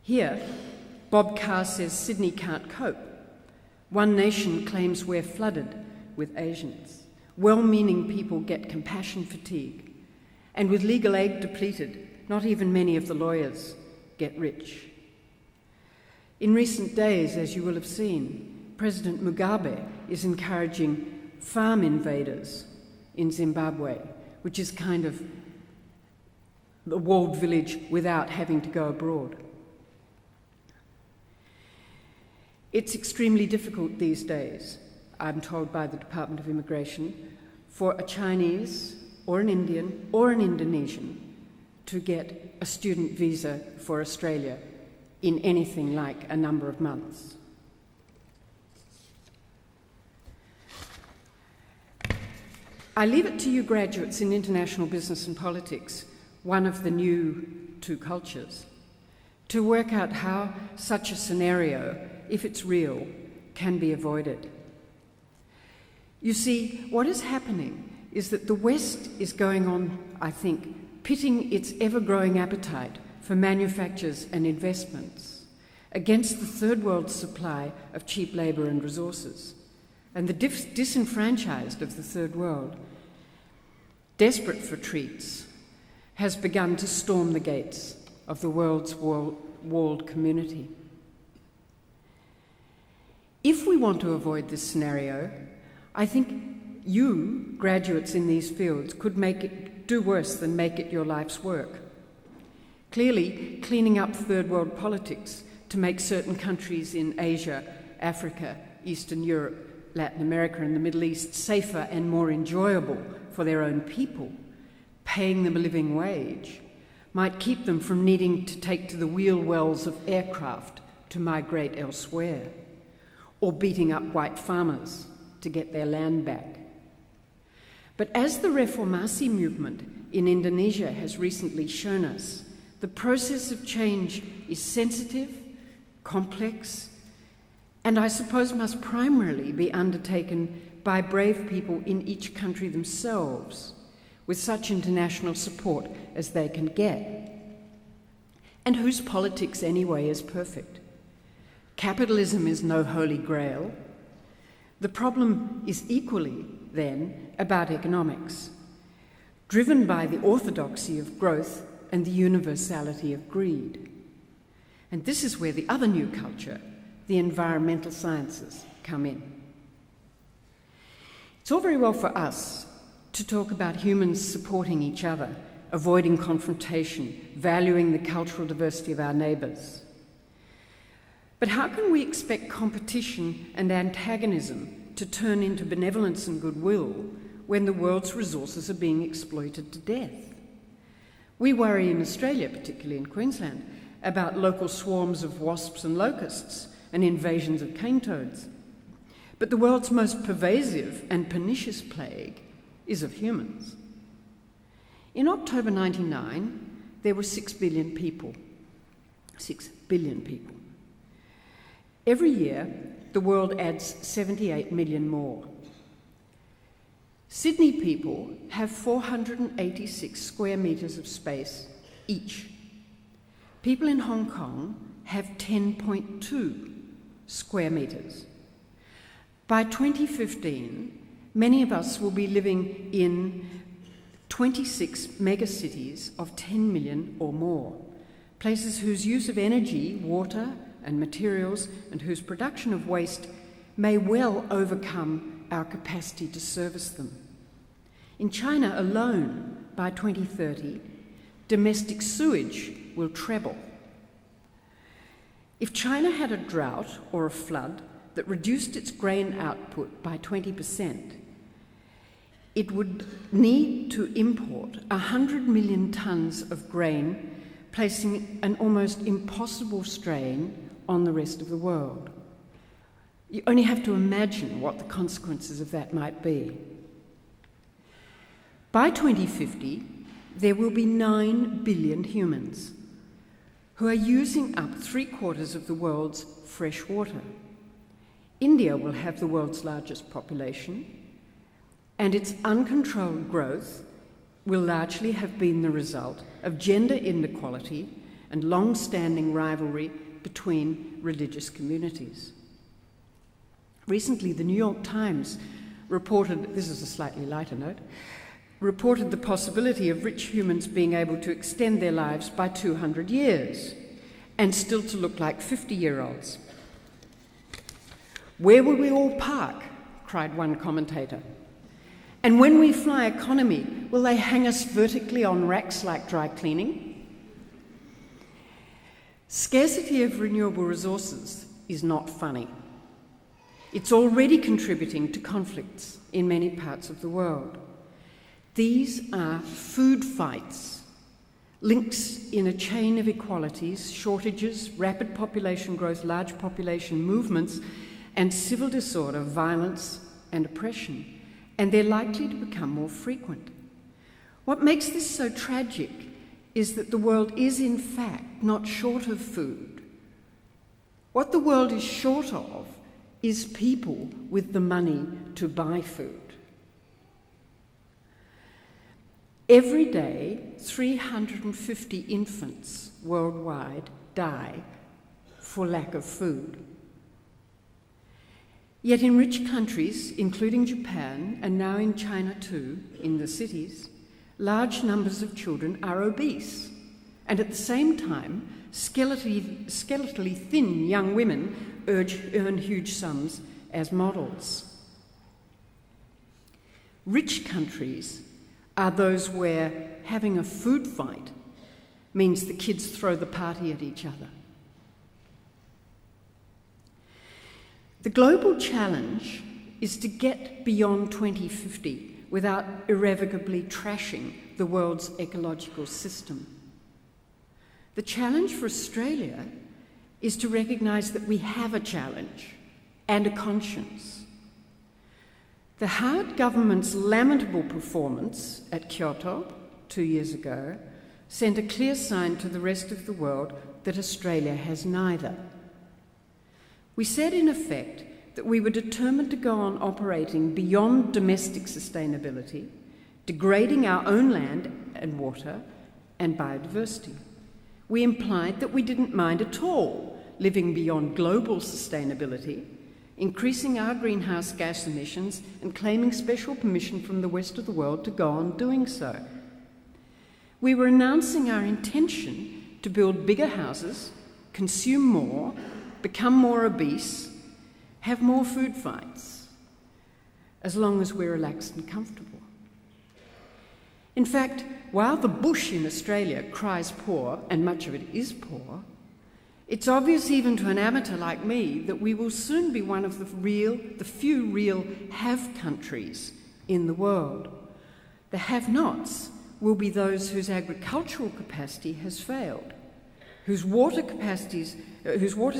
Here, Bob Carr says Sydney can't cope. One nation claims we're flooded with Asians. Well-meaning people get compassion fatigue. And with legal aid depleted, not even many of the lawyers get rich. In recent days, as you will have seen, President Mugabe is encouraging farm invaders in Zimbabwe, which is kind of the walled village without having to go abroad. It's extremely difficult these days, I'm told by the Department of Immigration, for a Chinese or an Indian or an Indonesian to get a student visa for Australia in anything like a number of months. I leave it to you graduates in international business and politics, one of the new two cultures, to work out how such a scenario, if it's real, can be avoided. You see, what is happening is that the West is going on, I think, pitting its ever-growing appetite for manufactures and investments against the third world's supply of cheap labour and resources. And the disenfranchised of the third world, desperate for treats, has begun to storm the gates of the world's walled community. If we want to avoid this scenario, I think you, graduates in these fields, could do worse than make it your life's work. Clearly, cleaning up third world politics to make certain countries in Asia, Africa, Eastern Europe, Latin America and the Middle East safer and more enjoyable for their own people, paying them a living wage, might keep them from needing to take to the wheel wells of aircraft to migrate elsewhere, or beating up white farmers to get their land back. But as the Reformasi movement in Indonesia has recently shown us, the process of change is sensitive, complex, and I suppose must primarily be undertaken by brave people in each country themselves, with such international support as they can get. And whose politics anyway is perfect? Capitalism is no holy grail. The problem is equally, then, about economics, driven by the orthodoxy of growth and the universality of greed. And this is where the other new culture, the environmental sciences, come in. It's all very well for us to talk about humans supporting each other, avoiding confrontation, valuing the cultural diversity of our neighbours. But how can we expect competition and antagonism to turn into benevolence and goodwill when the world's resources are being exploited to death? We worry in Australia, particularly in Queensland, about local swarms of wasps and locusts and invasions of cane toads. But the world's most pervasive and pernicious plague is of humans. In October 1999, there were 6 billion people. 6 billion people. Every year, the world adds 78 million more. Sydney people have 486 square metres of space each. People in Hong Kong have 10.2 square metres. By 2015, many of us will be living in 26 megacities of 10 million or more, places whose use of energy, water, and materials, and whose production of waste may well overcome our capacity to service them. In China alone, by 2030, domestic sewage will treble. If China had a drought or a flood that reduced its grain output by 20%, it would need to import 100 million tonnes of grain, placing an almost impossible strain on the rest of the world. You only have to imagine what the consequences of that might be. By 2050, there will be 9 billion humans who are using up 3/4 of the world's fresh water. India will have the world's largest population, and its uncontrolled growth will largely have been the result of gender inequality and long-standing rivalry between religious communities. Recently, the New York Times reported, this is a slightly lighter note, reported the possibility of rich humans being able to extend their lives by 200 years and still to look like 50-year-olds. "Where will we all park?" cried one commentator. "And when we fly economy, will they hang us vertically on racks like dry cleaning?" Scarcity of renewable resources is not funny. It's already contributing to conflicts in many parts of the world. These are food fights, links in a chain of inequalities, shortages, rapid population growth, large population movements, and civil disorder, violence, and oppression, and they're likely to become more frequent. What makes this so tragic is that the world is, in fact, not short of food. What the world is short of is people with the money to buy food. Every day, 350 infants worldwide die for lack of food. Yet in rich countries, including Japan, and now in China too, in the cities, large numbers of children are obese, and at the same time, skeletally thin young women earn huge sums as models. Rich countries are those where having a food fight means the kids throw the party at each other. The global challenge is to get beyond 2050 without irrevocably trashing the world's ecological system. The challenge for Australia is to recognise that we have a challenge and a conscience. The Howard government's lamentable performance at Kyoto 2 years ago sent a clear sign to the rest of the world that Australia has neither. We said, in effect, that we were determined to go on operating beyond domestic sustainability, degrading our own land and water and biodiversity. We implied that we didn't mind at all living beyond global sustainability, increasing our greenhouse gas emissions and claiming special permission from the rest of the world to go on doing so. We were announcing our intention to build bigger houses, consume more, become more obese, have more food fights, as long as we're relaxed and comfortable. In fact, while the bush in Australia cries poor, and much of it is poor, it's obvious even to an amateur like me that we will soon be one of the few real have countries in the world. The have-nots will be those whose agricultural capacity has failed, whose water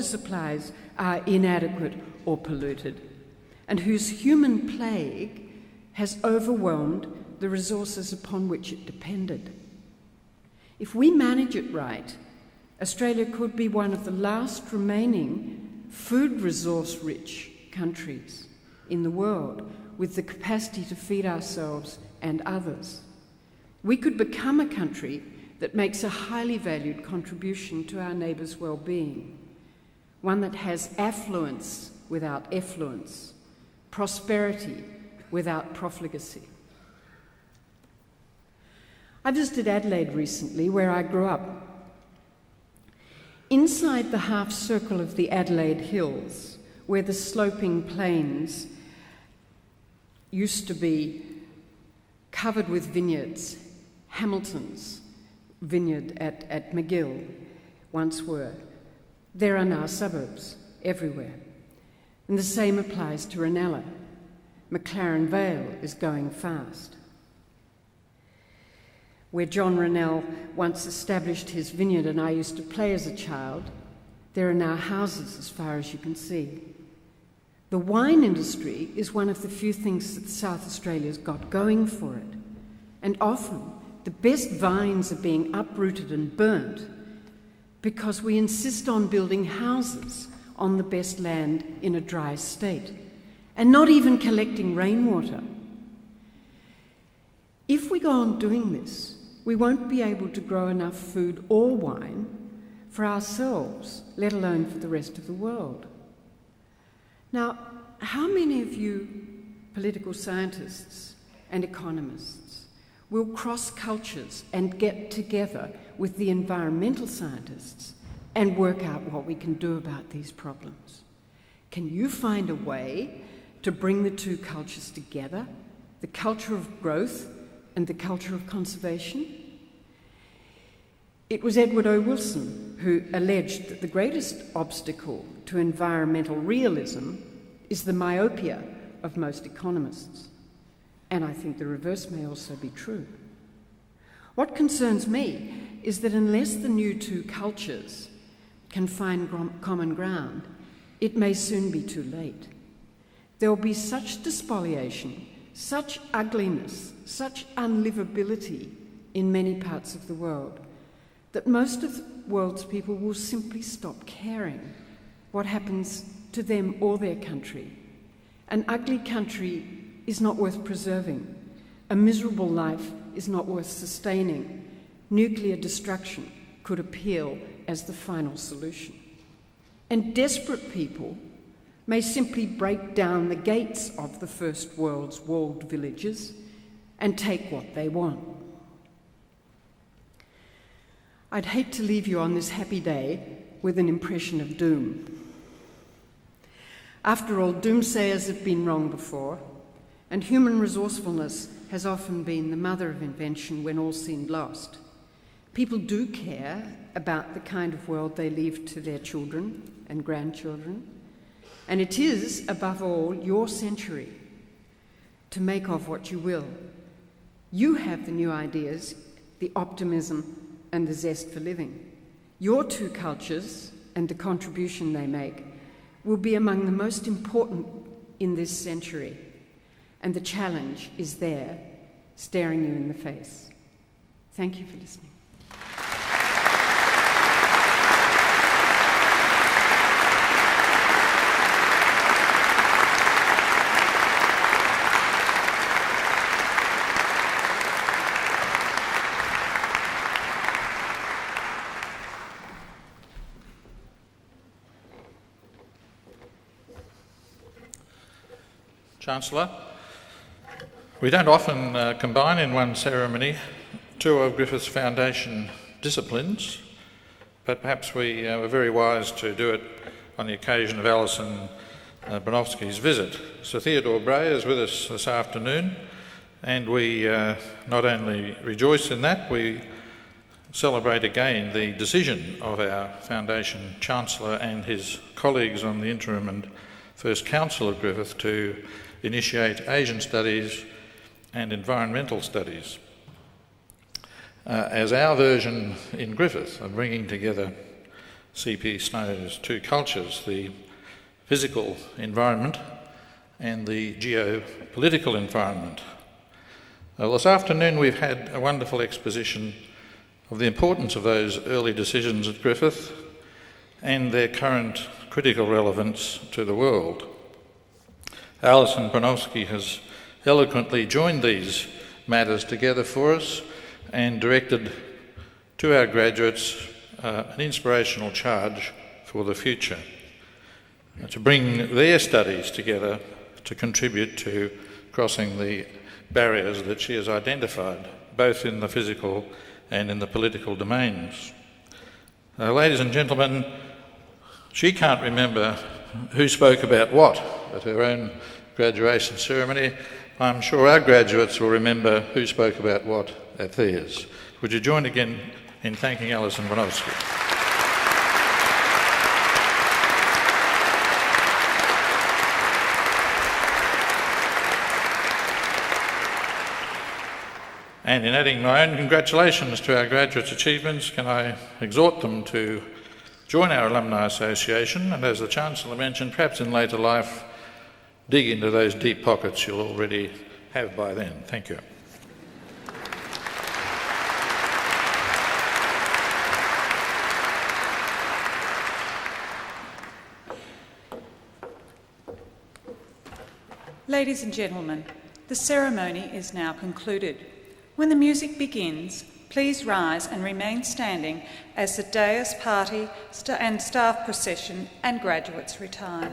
supplies are inadequate or polluted, and whose human plague has overwhelmed the resources upon which it depended. If we manage it right, Australia could be one of the last remaining food resource-rich countries in the world with the capacity to feed ourselves and others. We could become a country that makes a highly valued contribution to our neighbours' well-being, one that has affluence without effluence, prosperity without profligacy. I visited Adelaide recently, where I grew up. Inside the half circle of the Adelaide Hills, where the sloping plains used to be covered with vineyards, Hamilton's vineyard at McGill once were, there are now suburbs everywhere. And the same applies to Ranella. McLaren Vale is going fast. Where John Rennell once established his vineyard and I used to play as a child, there are now houses as far as you can see. The wine industry is one of the few things that South Australia's got going for it. And often, the best vines are being uprooted and burnt because we insist on building houses on the best land in a dry state and not even collecting rainwater. If we go on doing this, we won't be able to grow enough food or wine for ourselves, let alone for the rest of the world. Now, how many of you political scientists and economists will cross cultures and get together with the environmental scientists and work out what we can do about these problems? Can you find a way to bring the two cultures together, the culture of growth and the culture of conservation? It was Edward O. Wilson who alleged that the greatest obstacle to environmental realism is the myopia of most economists. And I think the reverse may also be true. What concerns me is that unless the new two cultures can find common ground, it may soon be too late. There will be such despoliation, such ugliness, such unlivability in many parts of the world that most of the world's people will simply stop caring what happens to them or their country. An ugly country is not worth preserving. A miserable life is not worth sustaining. Nuclear destruction could appeal as the final solution. And desperate people may simply break down the gates of the first world's walled villages and take what they want. I'd hate to leave you on this happy day with an impression of doom. After all, doomsayers have been wrong before, and human resourcefulness has often been the mother of invention when all seemed lost. People do care about the kind of world they leave to their children and grandchildren, and it is, above all, your century to make of what you will. You have the new ideas, the optimism, and the zest for living. Your two cultures and the contribution they make will be among the most important in this century, and the challenge is there, staring you in the face. Thank you for listening. Chancellor, we don't often combine in one ceremony two of Griffith's Foundation disciplines, but perhaps we were very wise to do it on the occasion of Alison Bronowski's visit. Sir Theodore Bray is with us this afternoon, and we not only rejoice in that, we celebrate again the decision of our Foundation Chancellor and his colleagues on the interim and first Council of Griffith to initiate Asian studies and environmental studies as our version in Griffith of bringing together C.P. Snow's two cultures, the physical environment and the geopolitical environment. This afternoon we've had a wonderful exposition of the importance of those early decisions at Griffith and their current critical relevance to the world. Alison Bronowski has eloquently joined these matters together for us and directed to our graduates an inspirational charge for the future, to bring their studies together to contribute to crossing the barriers that she has identified, both in the physical and in the political domains. Ladies and gentlemen, she can't remember who spoke about what at her own graduation ceremony. I'm sure our graduates will remember who spoke about what at theirs. Would you join again in thanking Alison Bronowski? And in adding my own congratulations to our graduates' achievements, can I exhort them to join our Alumni Association, and as the Chancellor mentioned, perhaps in later life, dig into those deep pockets you'll already have by then. Thank you. Ladies and gentlemen, the ceremony is now concluded. When the music begins, please rise and remain standing as the Deus Party and staff procession and graduates retire.